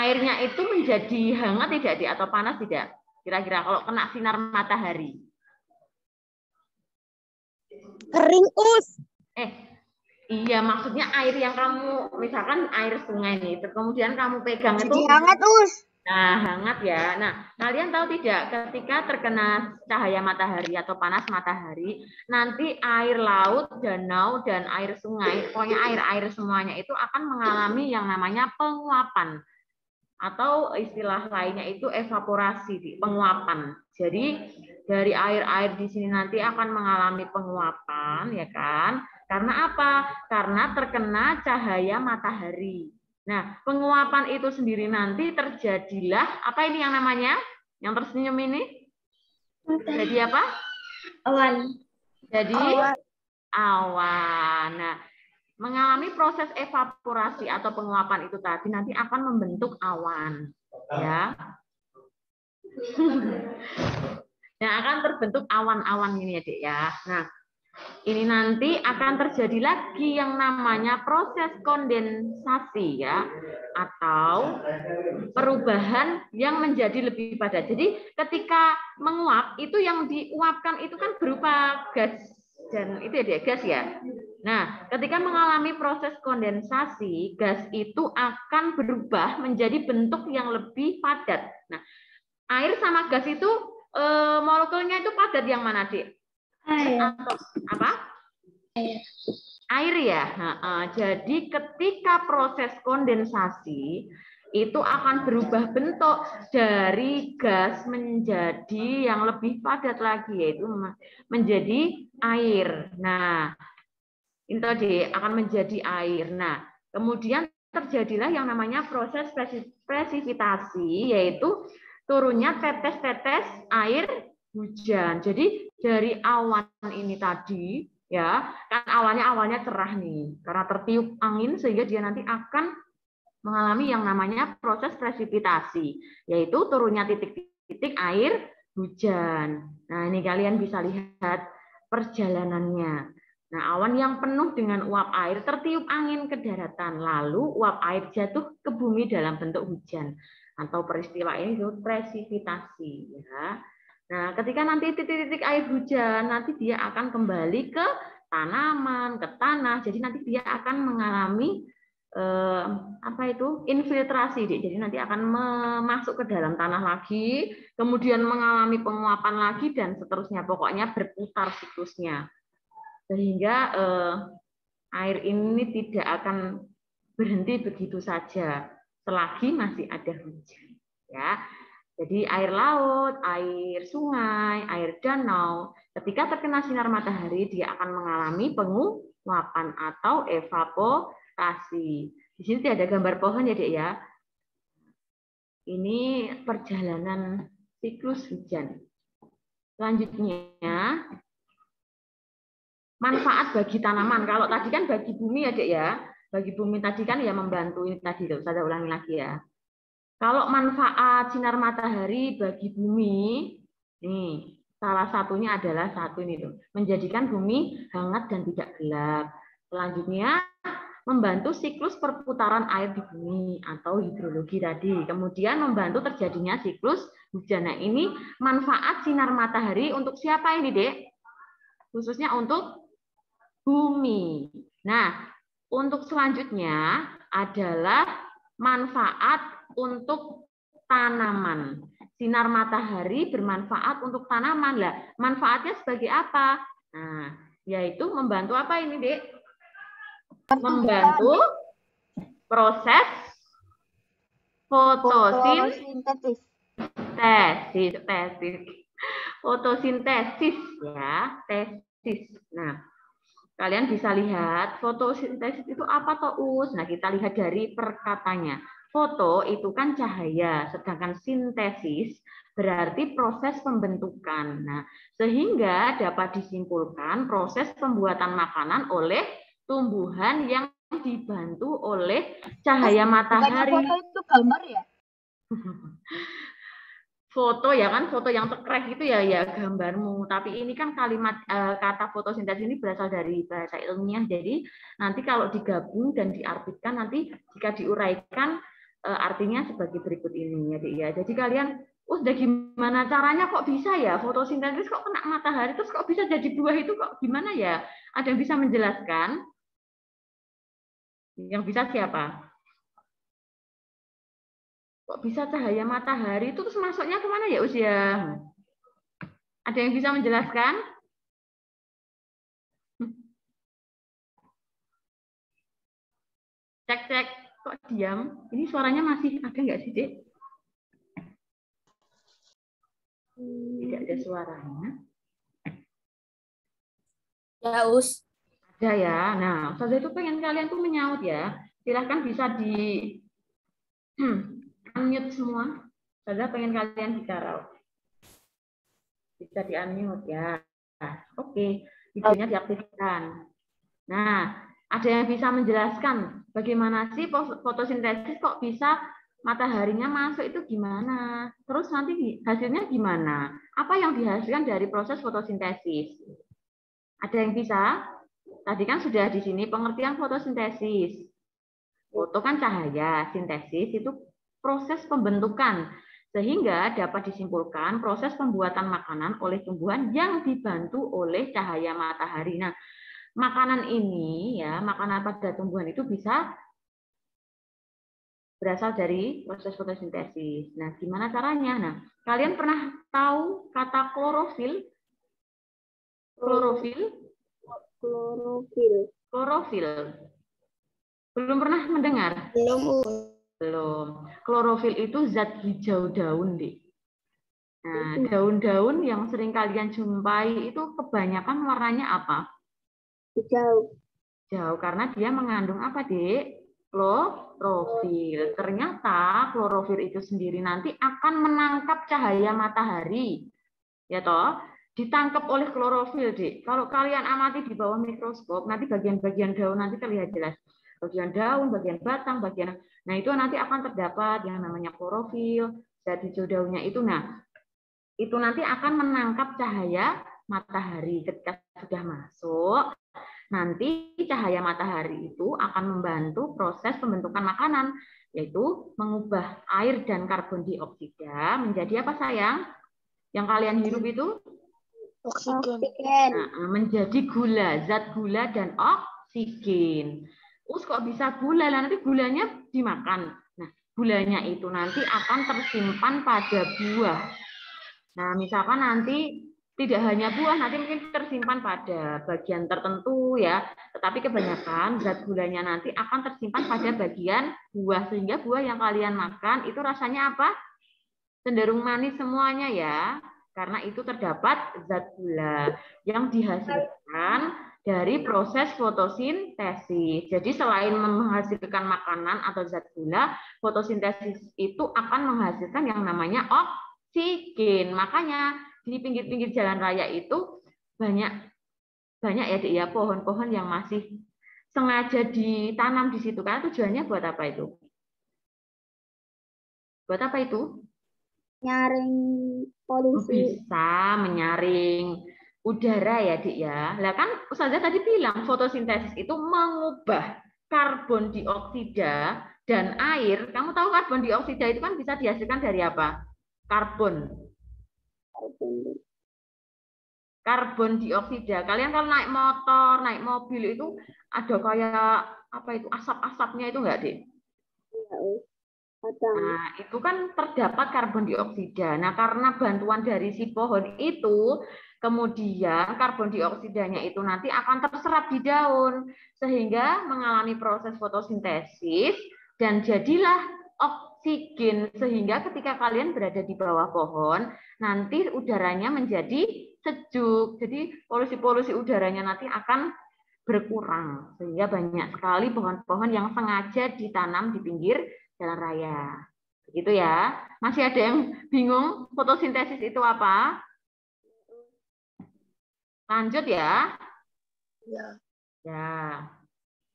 airnya itu menjadi hangat tidak, atau panas tidak? Kira-kira kalau kena sinar matahari? Kering, Us. Iya, maksudnya air yang kamu, misalkan air sungai nih, kemudian kamu pegang itu hangat, Us. Nah, hangat ya. Nah, kalian tahu tidak ketika terkena cahaya matahari atau panas matahari, nanti air laut, danau, dan air sungai, pokoknya air-air semuanya itu akan mengalami yang namanya penguapan atau istilah lainnya itu evaporasi, penguapan. Jadi dari air-air di sini nanti akan mengalami penguapan, ya kan? Karena apa? Karena terkena cahaya matahari. Nah, penguapan itu sendiri nanti terjadilah apa ini yang namanya? Yang tersenyum ini? Jadi apa? Awan. Jadi awan. Nah, mengalami proses evaporasi atau penguapan itu tadi nanti akan membentuk awan, ya. Yang akan terbentuk awan-awan ini ya, Dek ya. Nah, ini nanti akan terjadi lagi yang namanya proses kondensasi ya, atau perubahan yang menjadi lebih padat. Jadi ketika menguap itu yang diuapkan itu kan berupa gas dan itu ya gas ya. Nah, ketika mengalami proses kondensasi, gas itu akan berubah menjadi bentuk yang lebih padat. Nah, air sama gas itu molekulnya itu padat yang mana, Dik? Atau apa? Air ya. Nah, jadi ketika proses kondensasi itu akan berubah bentuk dari gas menjadi yang lebih padat lagi, yaitu menjadi air. Nah, ini tadi akan menjadi air. Nah, kemudian terjadilah yang namanya proses presipitasi, yaitu turunnya tetes-tetes air hujan. Jadi dari awan ini tadi, ya kan awalnya cerah nih, karena tertiup angin sehingga dia nanti akan mengalami yang namanya proses presipitasi, yaitu turunnya titik-titik air hujan. Nah, ini kalian bisa lihat perjalanannya. Nah, awan yang penuh dengan uap air tertiup angin ke daratan, lalu uap air jatuh ke bumi dalam bentuk hujan. Atau peristiwa ini disebut presipitasi. Ya. Nah, ketika nanti titik-titik air hujan, nanti dia akan kembali ke tanaman, ke tanah. Jadi nanti dia akan mengalami infiltrasi, jadi nanti akan masuk ke dalam tanah lagi, kemudian mengalami penguapan lagi dan seterusnya, pokoknya berputar siklusnya sehingga air ini tidak akan berhenti begitu saja selagi masih ada hujan, ya. Jadi air laut, air sungai, air danau ketika terkena sinar matahari dia akan mengalami penguapan atau evaporasi. Di sini ada gambar pohon ya, Dek ya. Ini perjalanan siklus hujan. Selanjutnya, manfaat bagi tanaman. Kalau tadi kan bagi bumi ya, Dek ya. Bagi bumi tadi kan ya membantu ini tadi, saya ulangi lagi ya. Kalau manfaat sinar matahari bagi bumi, nih salah satunya adalah menjadikan bumi hangat dan tidak gelap. Selanjutnya, membantu siklus perputaran air di bumi atau hidrologi tadi. Kemudian membantu terjadinya siklus hujan. Nah, ini manfaat sinar matahari untuk siapa ini, Dek? Khususnya untuk bumi. Nah, untuk selanjutnya adalah manfaat untuk tanaman. Sinar matahari bermanfaat untuk tanaman. Lah, manfaatnya sebagai apa? Nah, yaitu membantu apa ini, Dek? Membantu proses fotosintesis. Fotosintesis ya, tesis. Nah, kalian bisa lihat fotosintesis itu apa toh, Us? Nah, kita lihat dari perkatanya. Foto itu kan cahaya, sedangkan sintesis berarti proses pembentukan. Nah, sehingga dapat disimpulkan proses pembuatan makanan oleh tumbuhan yang dibantu oleh cahaya matahari. Foto itu gambar ya? Foto ya kan, foto yang tekrek itu ya gambarmu. Tapi ini kan kalimat kata fotosintesis ini berasal dari bahasa ilmiah. Jadi nanti kalau digabung dan diartikan nanti jika diuraikan artinya sebagai berikut ini ya. Jadi kalian, udah gimana caranya kok bisa ya fotosintesis kok kena matahari terus kok bisa jadi buah itu kok gimana ya? Ada yang bisa menjelaskan? Yang bisa siapa? Kok bisa cahaya matahari itu terus masuknya kemana ya, Usia? Ada yang bisa menjelaskan? Cek. Kok diam? Ini suaranya masih ada nggak sih, Dek? Tidak ada suaranya. Ya, Us. Ada ya. Nah, Ustazah itu pengen kalian tuh menyaut ya. Silahkan bisa di unmute semua. Ustazah pengen kalian bicara. Bisa di unmute ya. Oke, videonya diaktifkan. Nah, ada yang bisa menjelaskan bagaimana sih fotosintesis kok bisa mataharinya masuk itu gimana? Terus nanti hasilnya gimana? Apa yang dihasilkan dari proses fotosintesis? Ada yang bisa? Tadi kan sudah di sini pengertian fotosintesis. Foto kan cahaya, sintesis itu proses pembentukan. Sehingga dapat disimpulkan proses pembuatan makanan oleh tumbuhan yang dibantu oleh cahaya matahari. Nah, makanan ini ya, makanan pada tumbuhan itu bisa berasal dari proses fotosintesis. Nah, gimana caranya? Nah, kalian pernah tahu kata klorofil? Klorofil? Klorofil. Belum pernah mendengar? Belum. Klorofil itu zat hijau daun, Dik. Nah, daun-daun yang sering kalian jumpai itu kebanyakan warnanya apa? Hijau. Hijau, karena dia mengandung apa, Dik? Klorofil. Ternyata klorofil itu sendiri nanti akan menangkap cahaya matahari. Ya toh? Ditangkap oleh klorofil, Dik. Kalau kalian amati di bawah mikroskop, nanti bagian-bagian daun nanti terlihat jelas. Bagian daun, bagian batang, bagian... Nah, itu nanti akan terdapat yang namanya klorofil, zat hijau daunnya itu. Nah, itu nanti akan menangkap cahaya matahari. Ketika sudah masuk, nanti cahaya matahari itu akan membantu proses pembentukan makanan, yaitu mengubah air dan karbon dioksida menjadi apa, sayang? Yang kalian hirup itu? Oksigen. Nah, menjadi gula, zat gula dan oksigen. Kok bisa gula? Nanti gulanya dimakan. Nah, gulanya itu nanti akan tersimpan pada buah. Nah, misalkan nanti tidak hanya buah, nanti mungkin tersimpan pada bagian tertentu ya. Tetapi kebanyakan zat gulanya nanti akan tersimpan pada bagian buah. Sehingga buah yang kalian makan itu rasanya apa? Cenderung manis semuanya ya. Karena itu terdapat zat gula yang dihasilkan dari proses fotosintesis. Jadi selain menghasilkan makanan atau zat gula, fotosintesis itu akan menghasilkan yang namanya oksigen. Makanya di pinggir-pinggir jalan raya itu banyak ya, Dik, ya, pohon-pohon yang masih sengaja ditanam di situ. Karena tujuannya buat apa itu? Buat apa itu? Nyaring polusi. Bisa menyaring udara ya, Dik, ya. Lah kan Ustazah tadi bilang fotosintesis itu mengubah karbon dioksida dan air. Kamu tahu karbon dioksida itu kan bisa dihasilkan dari apa? Karbon dioksida. Kalian kalau naik motor, naik mobil itu ada kayak apa itu asap-asapnya itu enggak, Dik? Nah, itu kan terdapat karbon dioksida. Nah, karena bantuan dari si pohon itu, kemudian karbon dioksidanya itu nanti akan terserap di daun, sehingga mengalami proses fotosintesis, dan jadilah oksigen. Sehingga ketika kalian berada di bawah pohon, nanti udaranya menjadi sejuk. Jadi polusi-polusi udaranya nanti akan berkurang. Sehingga banyak sekali pohon-pohon yang sengaja ditanam di pinggir jalan raya. Begitu ya. Masih ada yang bingung fotosintesis itu apa? Lanjut ya. Ya.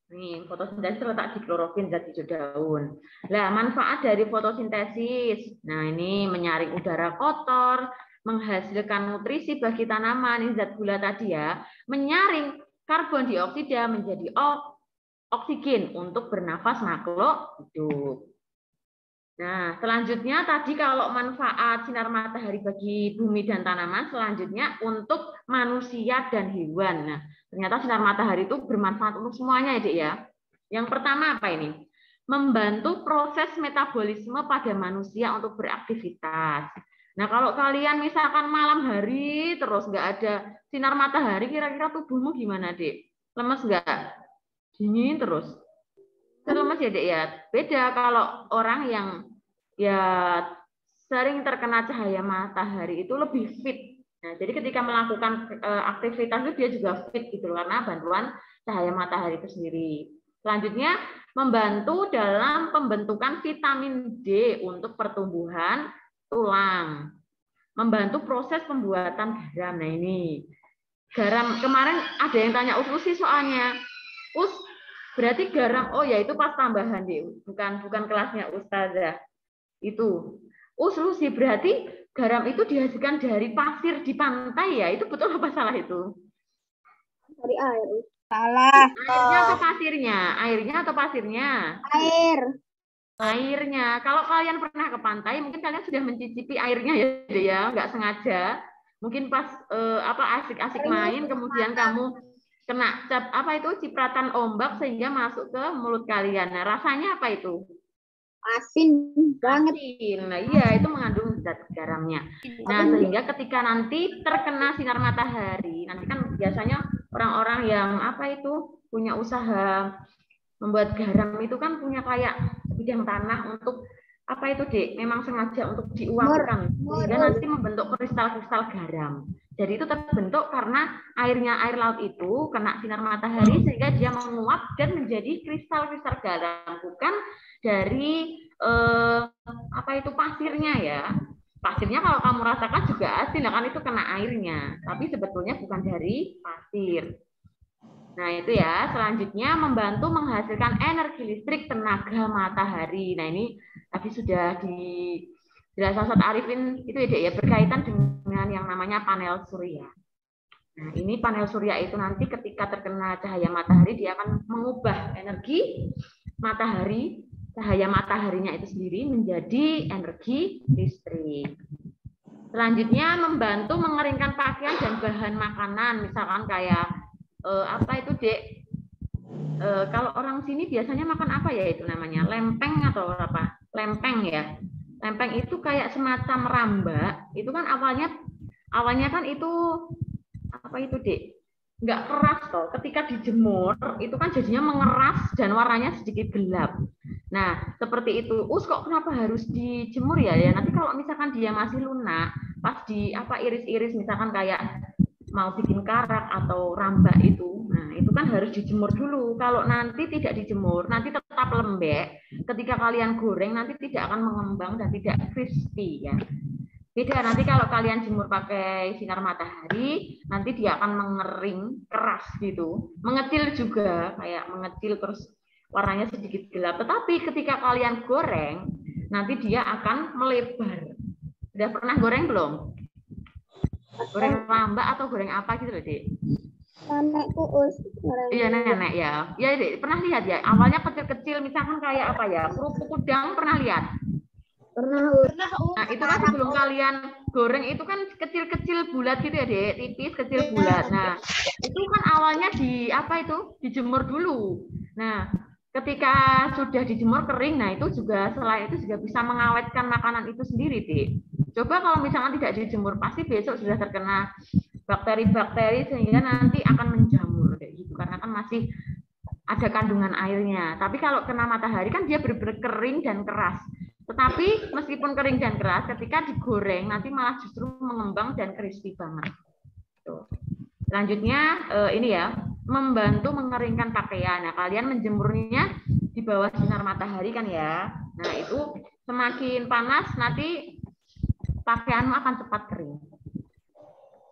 Nih, fotosintesis terletak di klorofil, zat hijau daun. Nah, manfaat dari fotosintesis. Nah, ini menyaring udara kotor, menghasilkan nutrisi bagi tanaman, ini zat gula tadi ya. Menyaring karbon dioksida menjadi oksigen untuk bernafas makhluk hidup. Nah, selanjutnya tadi kalau manfaat sinar matahari bagi bumi dan tanaman, selanjutnya untuk manusia dan hewan. Nah, ternyata sinar matahari itu bermanfaat untuk semuanya ya, Dik, ya. Yang pertama apa ini? Membantu proses metabolisme pada manusia untuk beraktivitas. Nah, kalau kalian misalkan malam hari terus nggak ada sinar matahari, kira-kira tubuhmu gimana, Dik? Lemes nggak? Dingin terus? Mas ya Dek ya. Beda kalau orang yang ya sering terkena cahaya matahari itu lebih fit. Nah, jadi ketika melakukan aktivitas itu dia juga fit gitu karena bantuan cahaya matahari itu sendiri. Selanjutnya membantu dalam pembentukan vitamin D untuk pertumbuhan tulang. Membantu proses pembuatan garam. Nah ini garam kemarin ada yang tanya sih soalnya. Berarti garam, oh ya itu pas tambahan deh, bukan kelasnya Ustazah. Itu. Lucy, berarti garam itu dihasilkan dari pasir di pantai ya? Itu betul apa salah itu? Dari air. Salah. Airnya atau pasirnya? Airnya atau pasirnya? Air. Airnya. Kalau kalian pernah ke pantai, mungkin kalian sudah mencicipi airnya ya, nggak sengaja. Mungkin pas asik-asik main, kemudian kamu kena cipratan ombak sehingga masuk ke mulut kalian. Nah, rasanya apa itu? Asin banget. Asin. Nah, iya, itu mengandung zat garamnya. Nah, sehingga ketika nanti terkena sinar matahari, nanti kan biasanya orang-orang yang punya usaha membuat garam itu kan punya kayak bidang tanah untuk memang sengaja untuk diuapkan sehingga nanti membentuk kristal-kristal garam. Jadi itu terbentuk karena air laut itu kena sinar matahari sehingga dia menguap dan menjadi kristal-kristal garam, bukan dari pasirnya ya. Pasirnya kalau kamu rasakan juga asin, kan itu kena airnya, tapi sebetulnya bukan dari pasir. Nah itu ya, selanjutnya membantu menghasilkan energi listrik tenaga matahari. Nah ini tadi sudah dijelaskan Ustaz Arifin itu ya berkaitan dengan yang namanya panel surya. Nah ini panel surya itu nanti ketika terkena cahaya matahari dia akan mengubah energi matahari, cahaya mataharinya itu sendiri menjadi energi listrik. Selanjutnya membantu mengeringkan pakaian dan bahan makanan, misalkan kayak Dek? Kalau orang sini biasanya makan apa ya itu namanya? Lempeng atau apa? Lempeng ya. Lempeng itu kayak semacam rambak. Itu kan awalnya kan itu Dek? Nggak keras toh. Ketika dijemur itu kan jadinya mengeras dan warnanya sedikit gelap. Nah, seperti itu. Kok kenapa harus dijemur ya? Ya nanti kalau misalkan dia masih lunak, pas iris-iris misalkan kayak mau bikin karak atau rambak itu, nah itu kan harus dijemur dulu. Kalau nanti tidak dijemur, nanti tetap lembek. Ketika kalian goreng nanti tidak akan mengembang dan tidak crispy ya. Beda nanti kalau kalian jemur pakai sinar matahari, nanti dia akan mengering keras gitu, mengecil juga kayak mengecil terus warnanya sedikit gelap. Tetapi ketika kalian goreng, nanti dia akan melebar. Sudah pernah goreng belum? Goreng rambak atau goreng apa gitu loh, Dek? Nenekku Iya, nenek ya. Iya, Dek, pernah lihat ya? Awalnya kecil-kecil, misalkan kayak apa ya? Kerupuk udang pernah lihat? Pernah. Nah, itu kan sebelum kalian goreng itu kan kecil-kecil bulat gitu ya, Dek, tipis kecil bulat. Nah, itu kan awalnya dijemur dulu. Nah, ketika sudah dijemur kering, nah itu juga selain itu juga bisa mengawetkan makanan itu sendiri, Dek. Coba kalau misalkan tidak dijemur, pasti besok sudah terkena bakteri-bakteri sehingga nanti akan menjamur kayak gitu karena kan masih ada kandungan airnya. Tapi kalau kena matahari kan dia benar-benar kering dan keras. Tetapi meskipun kering dan keras, ketika digoreng nanti malah justru mengembang dan crispy banget. Tuh. Selanjutnya ini ya, membantu mengeringkan pakaian. Nah, kalian menjemurnya di bawah sinar matahari kan ya. Nah, itu semakin panas nanti pakaianmu akan cepat kering.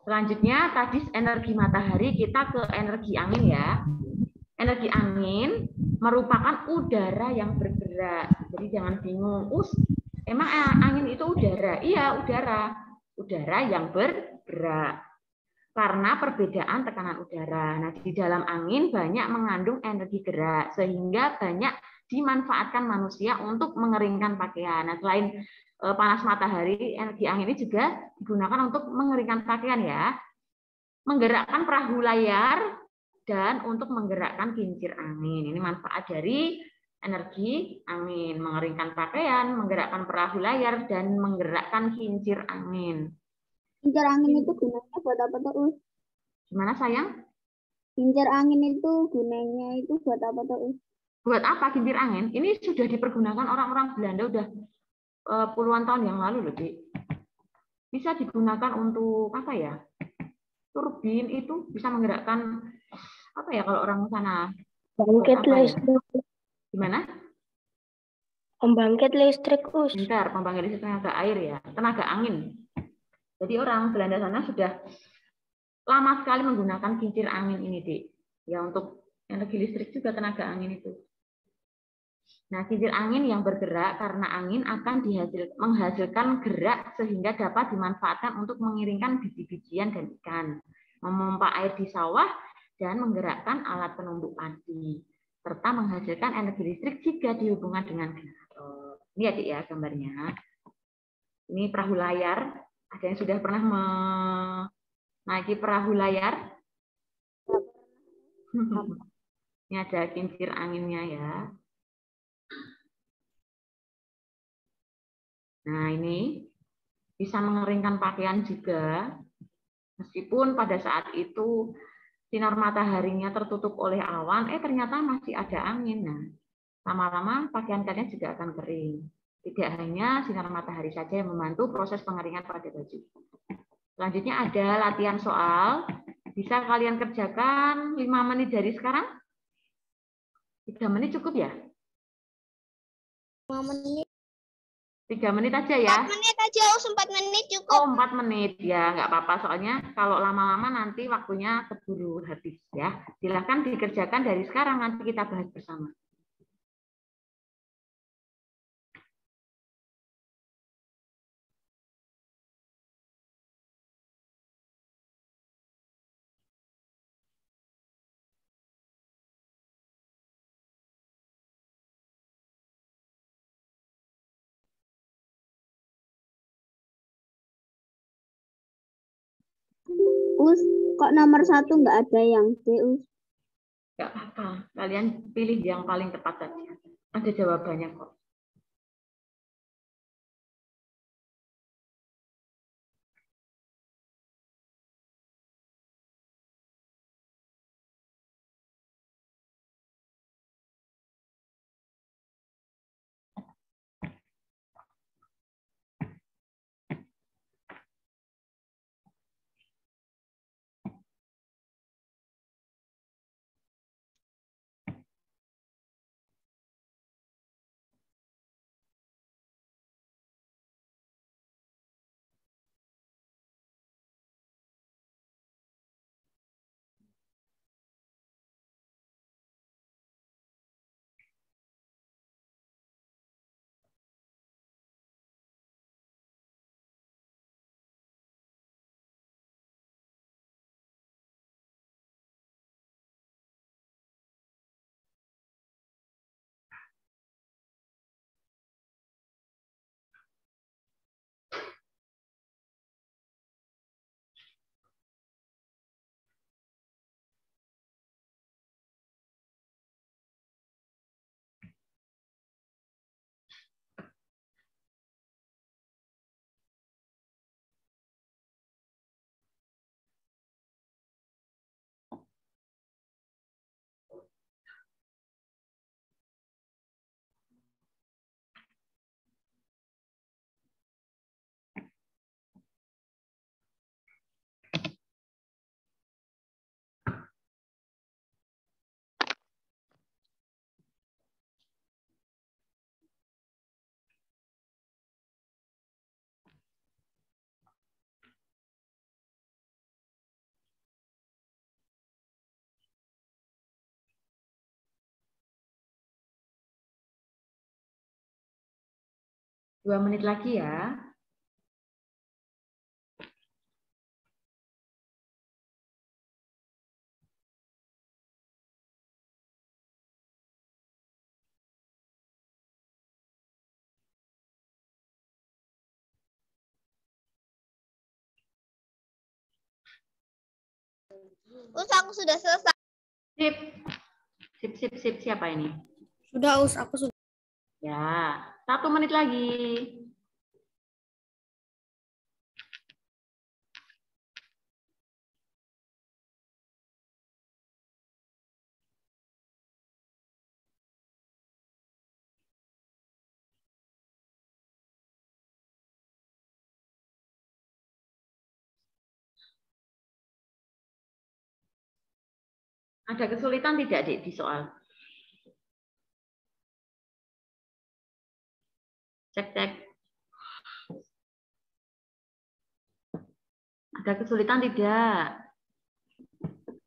Selanjutnya tadi energi matahari, kita ke energi angin ya. Energi angin merupakan udara yang bergerak. Jadi jangan bingung, emang angin itu udara? Iya, udara. Udara yang bergerak. Karena perbedaan tekanan udara. Nah, di dalam angin banyak mengandung energi gerak, sehingga banyak dimanfaatkan manusia untuk mengeringkan pakaian. Nah, selain panas matahari, energi angin ini juga digunakan untuk mengeringkan pakaian ya. Menggerakkan perahu layar dan untuk menggerakkan kincir angin. Ini manfaat dari energi angin, mengeringkan pakaian, menggerakkan perahu layar dan menggerakkan kincir angin. Kincir angin itu gunanya buat apa tuh? Gimana sayang? Kincir angin itu gunanya itu buat apa tuh? Buat apa kincir angin? Ini sudah dipergunakan orang-orang Belanda udah puluhan tahun yang lalu loh, Dik. Bisa digunakan untuk apa ya? Turbin itu bisa menggerakkan apa ya kalau orang sana? Pembangkit Apa ya? listrik. Gimana? Pembangkit listrik, Us. Bentar, pembangkit listrik tenaga air ya, tenaga angin. Jadi orang Belanda sana sudah lama sekali menggunakan kincir angin ini, Dik. Ya untuk energi listrik juga tenaga angin itu. Nah, kincir angin yang bergerak karena angin akan menghasilkan gerak sehingga dapat dimanfaatkan untuk mengiringkan biji-bijian dan ikan, memompa air di sawah, dan menggerakkan alat penumbuk padi, serta menghasilkan energi listrik jika dihubungkan dengan generator. Ini ya, Dik, ya gambarnya. Ini perahu layar. Ada yang sudah pernah menaiki perahu layar? Ini ada kincir anginnya ya. Nah, ini bisa mengeringkan pakaian juga, meskipun pada saat itu sinar mataharinya tertutup oleh awan, ternyata masih ada angin. Nah, lama-lama pakaian kalian juga akan kering. Tidak hanya sinar matahari saja yang membantu proses pengeringan pada baju. Selanjutnya ada latihan soal. Bisa kalian kerjakan 5 menit dari sekarang? 3 menit cukup ya? 5 menit. 3 menit aja ya? 4 menit aja, 4 menit cukup. Oh, 4 menit. Ya, nggak apa-apa. Soalnya kalau lama-lama nanti waktunya keburu habis ya. Silahkan dikerjakan dari sekarang, nanti kita bahas bersama. Us, kok nomor 1 nggak ada yang D, Us? Nggak apa-apa. Kalian pilih yang paling tepat saja. Ada jawabannya kok. Dua menit lagi ya. Us, aku sudah selesai. Sip. Sip, sip, sip. Siapa ini? Sudah, Us, aku sudah. Ya, 1 menit lagi. Ada kesulitan tidak, Dik, di soal? Cek. Ada kesulitan tidak?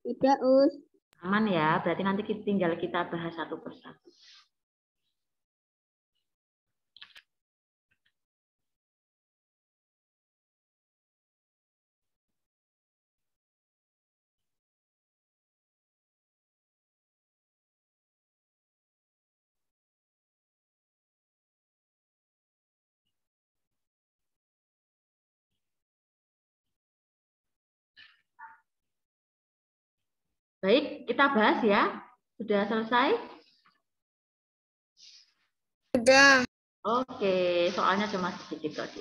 Tidak, Us. Aman ya, berarti nanti tinggal kita bahas satu persatu. Baik, kita bahas ya. Sudah selesai? Sudah. Oke, soalnya cuma sedikit kok.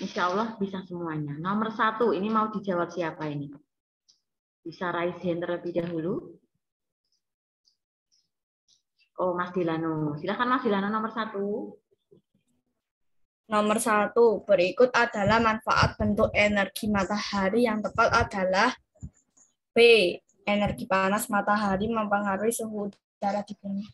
Insya Allah bisa semuanya. Nomor 1, ini mau dijawab siapa ini? Bisa raise hand terlebih dahulu. Oh, Mas Dilano. Silakan Mas Dilano nomor 1. Nomor 1, berikut adalah manfaat bentuk energi matahari yang tepat adalah B. Energi panas matahari mempengaruhi suhu udara di bumi.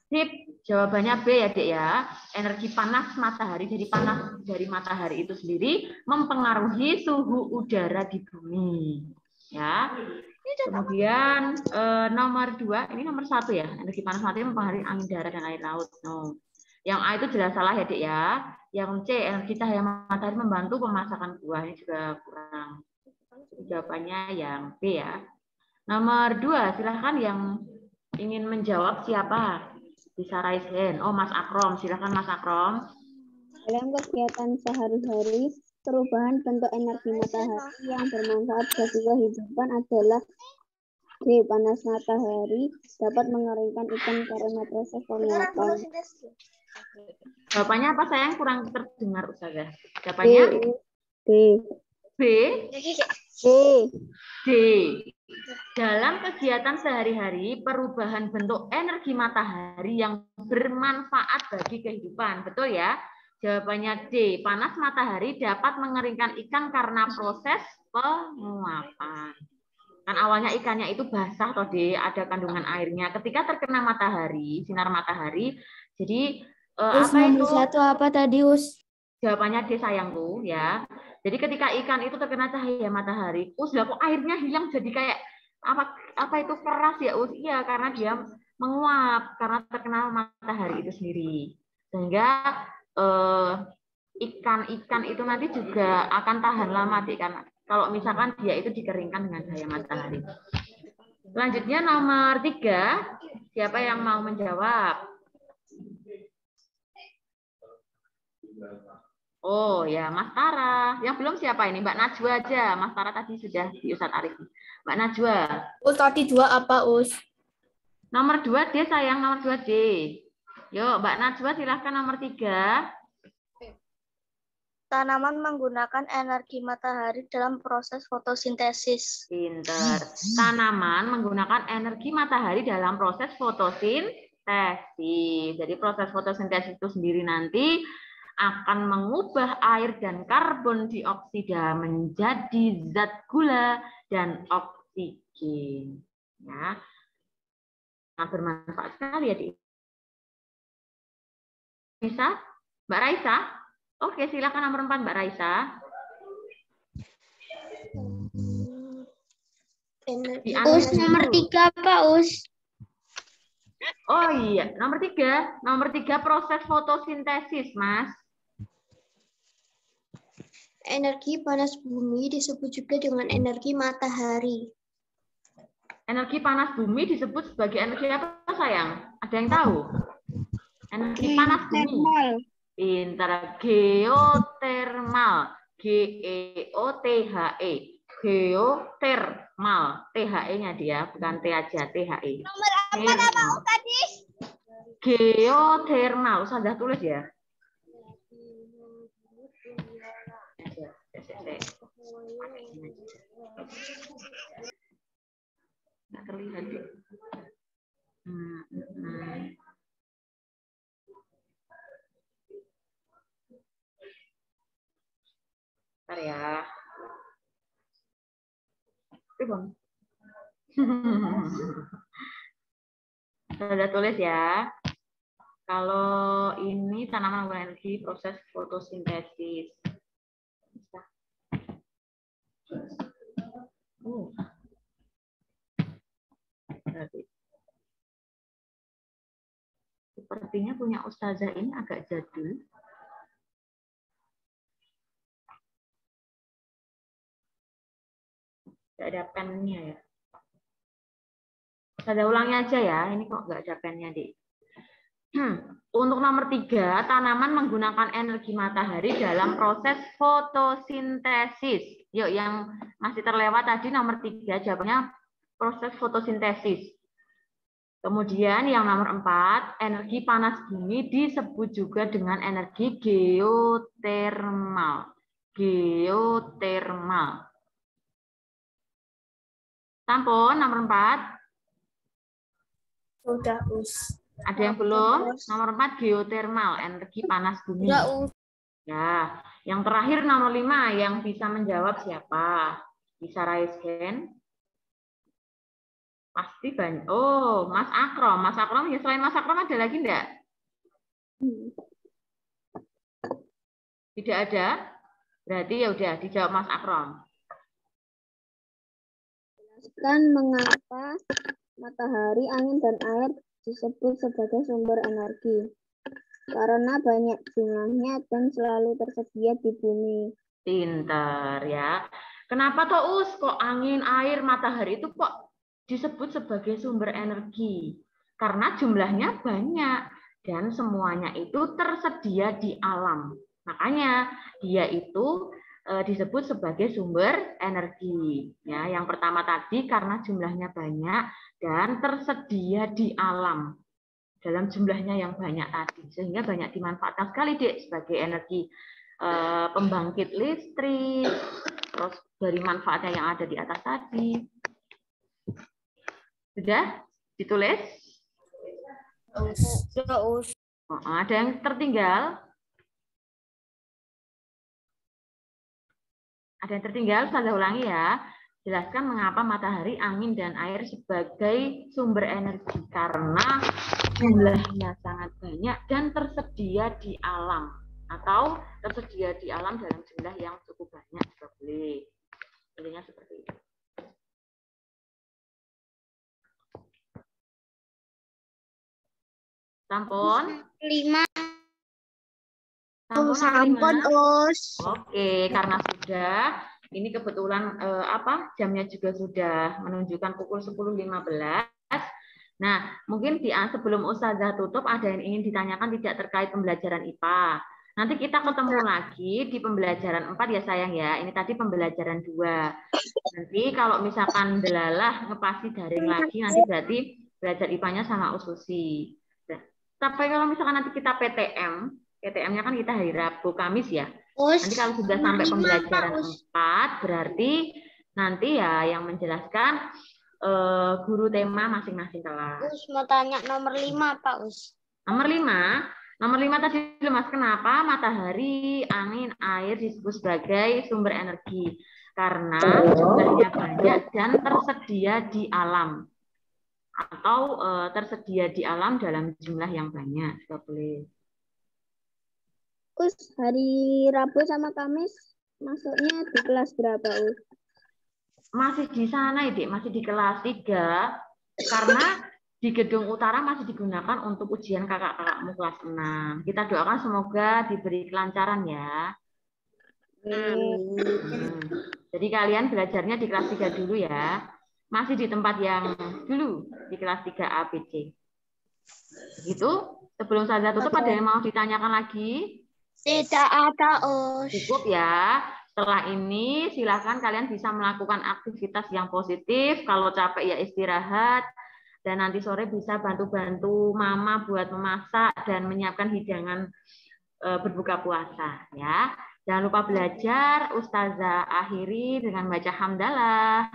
Sip, jawabannya B ya, Dek ya. Energi panas matahari, jadi panas dari matahari itu sendiri mempengaruhi suhu udara di bumi. Ya. Kemudian nomor 2, ini nomor 1 ya. Energi panas matahari mempengaruhi angin darat dan air laut. No. Yang A itu jelas salah ya, Dek ya. Yang C, energi cahaya matahari membantu pemasakan buah. Ini juga kurang. Jawabannya yang B ya. Nomor 2, silahkan yang ingin menjawab siapa? Bisa raise hand. Oh, Mas Akrom. Silahkan Mas Akrom. Dalam kegiatan sehari-hari, perubahan bentuk energi matahari yang bermanfaat bagi kehidupan adalah D. Panas matahari dapat mengeringkan ikan karena proses pengelapan. Jawabannya apa sayang? Kurang terdengar Ustazah. Jawabannya? D. B. D. D. Dalam kegiatan sehari-hari, perubahan bentuk energi matahari yang bermanfaat bagi kehidupan. Betul ya? Jawabannya D. Panas matahari dapat mengeringkan ikan karena proses penguapan. Kan awalnya ikannya itu basah, toh D, ada kandungan airnya. Ketika terkena matahari, sinar matahari, jadi Us, apa itu? nomor 1 apa tadi, Us? Jawabannya D sayangku ya. Jadi ketika ikan itu terkena cahaya matahari, kok airnya hilang jadi kayak apa itu keras ya, Us? Iya, karena dia menguap karena terkena matahari itu sendiri. Sehingga ikan-ikan itu nanti juga akan tahan lama, Dik, karena kalau misalkan dia itu dikeringkan dengan cahaya matahari. Selanjutnya nomor 3, siapa yang mau menjawab? Oh ya, Mas Tara. Yang belum siapa ini? Mbak Najwa aja. Mas Tara tadi sudah di Ustadz Arif. Mbak Najwa. Us, tadi 2 apa, Us? Nomor 2 D sayang, nomor 2 D. Yuk, Mbak Najwa silahkan nomor 3. Tanaman menggunakan energi matahari dalam proses fotosintesis. Pinter. Tanaman menggunakan energi matahari dalam proses fotosintesis. Jadi proses fotosintesis itu sendiri nanti akan mengubah air dan karbon dioksida menjadi zat gula dan oksigen. Ya. Nah, bermanfaat sekali ya, Dik. Bisa? Mbak Raisa? Oke, silakan nomor 4, Mbak Raisa. Us, nomor 3 apa, Us? Oh iya, nomor 3. Nomor 3 proses fotosintesis, Mas. Energi panas bumi disebut juga dengan energi matahari. Energi panas bumi disebut sebagai energi apa, sayang? Ada yang tahu? Energi panas bumi. Pintar. Geotermal. G-E-O-T-H-E. Geotermal. T-H-E-nya dia, bukan T aja, T-H-E. Nomor apa tadi? Geotermal. Sudah tulis ya? Nggak terlihat deh. Bentar ya. Bang. Sudah tulis ya. Kalau ini tanaman menggunakan energi proses fotosintesis. Sepertinya punya ustazah ini agak jadul. Tidak ada pennya ya. Ustazah ulangi aja ya. Ini kok nggak ada pennya, Dik. Untuk nomor 3, tanaman menggunakan energi matahari dalam proses fotosintesis. Yuk, yang masih terlewat tadi nomor 3, jawabannya proses fotosintesis. Kemudian yang nomor 4, energi panas bumi disebut juga dengan energi geotermal. Geotermal. Sampun nomor 4. Sudah, Us. Ada yang belum? Nomor 4 geotermal, energi panas bumi. Ya, yang terakhir nomor 5 yang bisa menjawab siapa? Bisa raise hand? Pasti banyak. Oh, Mas Akrom. Mas Akrom, ya selain Mas Akrom ada lagi enggak? Tidak ada? Berarti ya udah dijawab Mas Akrom. Jelaskan mengapa matahari, angin, dan air disebut sebagai sumber energi. Karena banyak jumlahnya dan selalu tersedia di bumi. Pintar ya. Kenapa toh Us kok angin, air, matahari itu kok disebut sebagai sumber energi? Karena jumlahnya banyak dan semuanya itu tersedia di alam. Makanya dia itu disebut sebagai sumber energi. Ya, yang pertama tadi karena jumlahnya banyak dan tersedia di alam dalam jumlahnya yang banyak tadi, sehingga banyak dimanfaatkan sekali Dek sebagai energi pembangkit listrik, terus dari manfaatnya yang ada di atas tadi. Sudah ditulis? Ada yang tertinggal? Ada yang tertinggal? Saya ulangi ya. Jelaskan mengapa matahari, angin, dan air sebagai sumber energi. Karena jumlahnya sangat banyak dan tersedia di alam. Atau tersedia di alam dalam jumlah yang cukup banyak juga boleh. Intinya seperti itu. Sampun? 5. Sampun, Us. Oke, karena sudah, ini kebetulan jamnya juga sudah menunjukkan pukul 10.15. Nah, mungkin sebelum Ustazah tutup ada yang ingin ditanyakan tidak terkait pembelajaran IPA. Nanti kita ketemu lagi di pembelajaran 4 ya sayang ya. Ini tadi pembelajaran 2. Nanti kalau misalkan delalah ngepasi daring lagi, nanti berarti belajar IPA-nya sama Ususi. Tapi kalau misalkan nanti kita PTM-nya kan kita hari Rabu, Kamis ya. Nanti kalau sudah sampai pembelajaran 4, berarti nanti ya yang menjelaskan guru tema masing-masing kelas. Us mau tanya nomor 5 Pak Us. Nomor 5 tadi Mas, kenapa matahari, angin, air disebut sebagai sumber energi? Karena jumlahnya banyak dan tersedia di alam. Atau tersedia di alam dalam jumlah yang banyak. Juga boleh. Us, hari Rabu sama Kamis masuknya di kelas berapa, Us? Masih di sana, Dik, masih di kelas 3. Karena di gedung utara masih digunakan untuk ujian kakak-kakakmu kelas 6. Kita doakan semoga diberi kelancaran ya. Jadi kalian belajarnya di kelas 3 dulu ya. Masih di tempat yang dulu, di kelas 3 ABC. Begitu? Sebelum saya tutup, ada yang mau ditanyakan lagi? Tidak ada, Us. Cukup ya. Setelah ini silakan kalian bisa melakukan aktivitas yang positif. Kalau capek ya istirahat. Dan nanti sore bisa bantu-bantu mama buat memasak dan menyiapkan hidangan berbuka puasa ya. Jangan lupa belajar. Ustazah akhiri dengan baca hamdalah.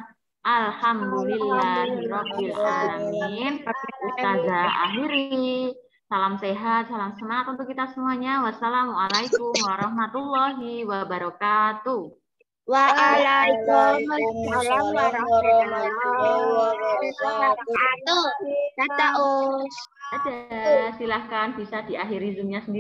Alhamdulillahirabbil alamin. Ustazah akhiri. Salam sehat, salam semangat untuk kita semuanya. Wassalamualaikum warahmatullahi wabarakatuh. Waalaikumsalam warahmatullahi wabarakatuh. Dadah, Ada, silahkan bisa diakhiri Zoom-nya sendiri.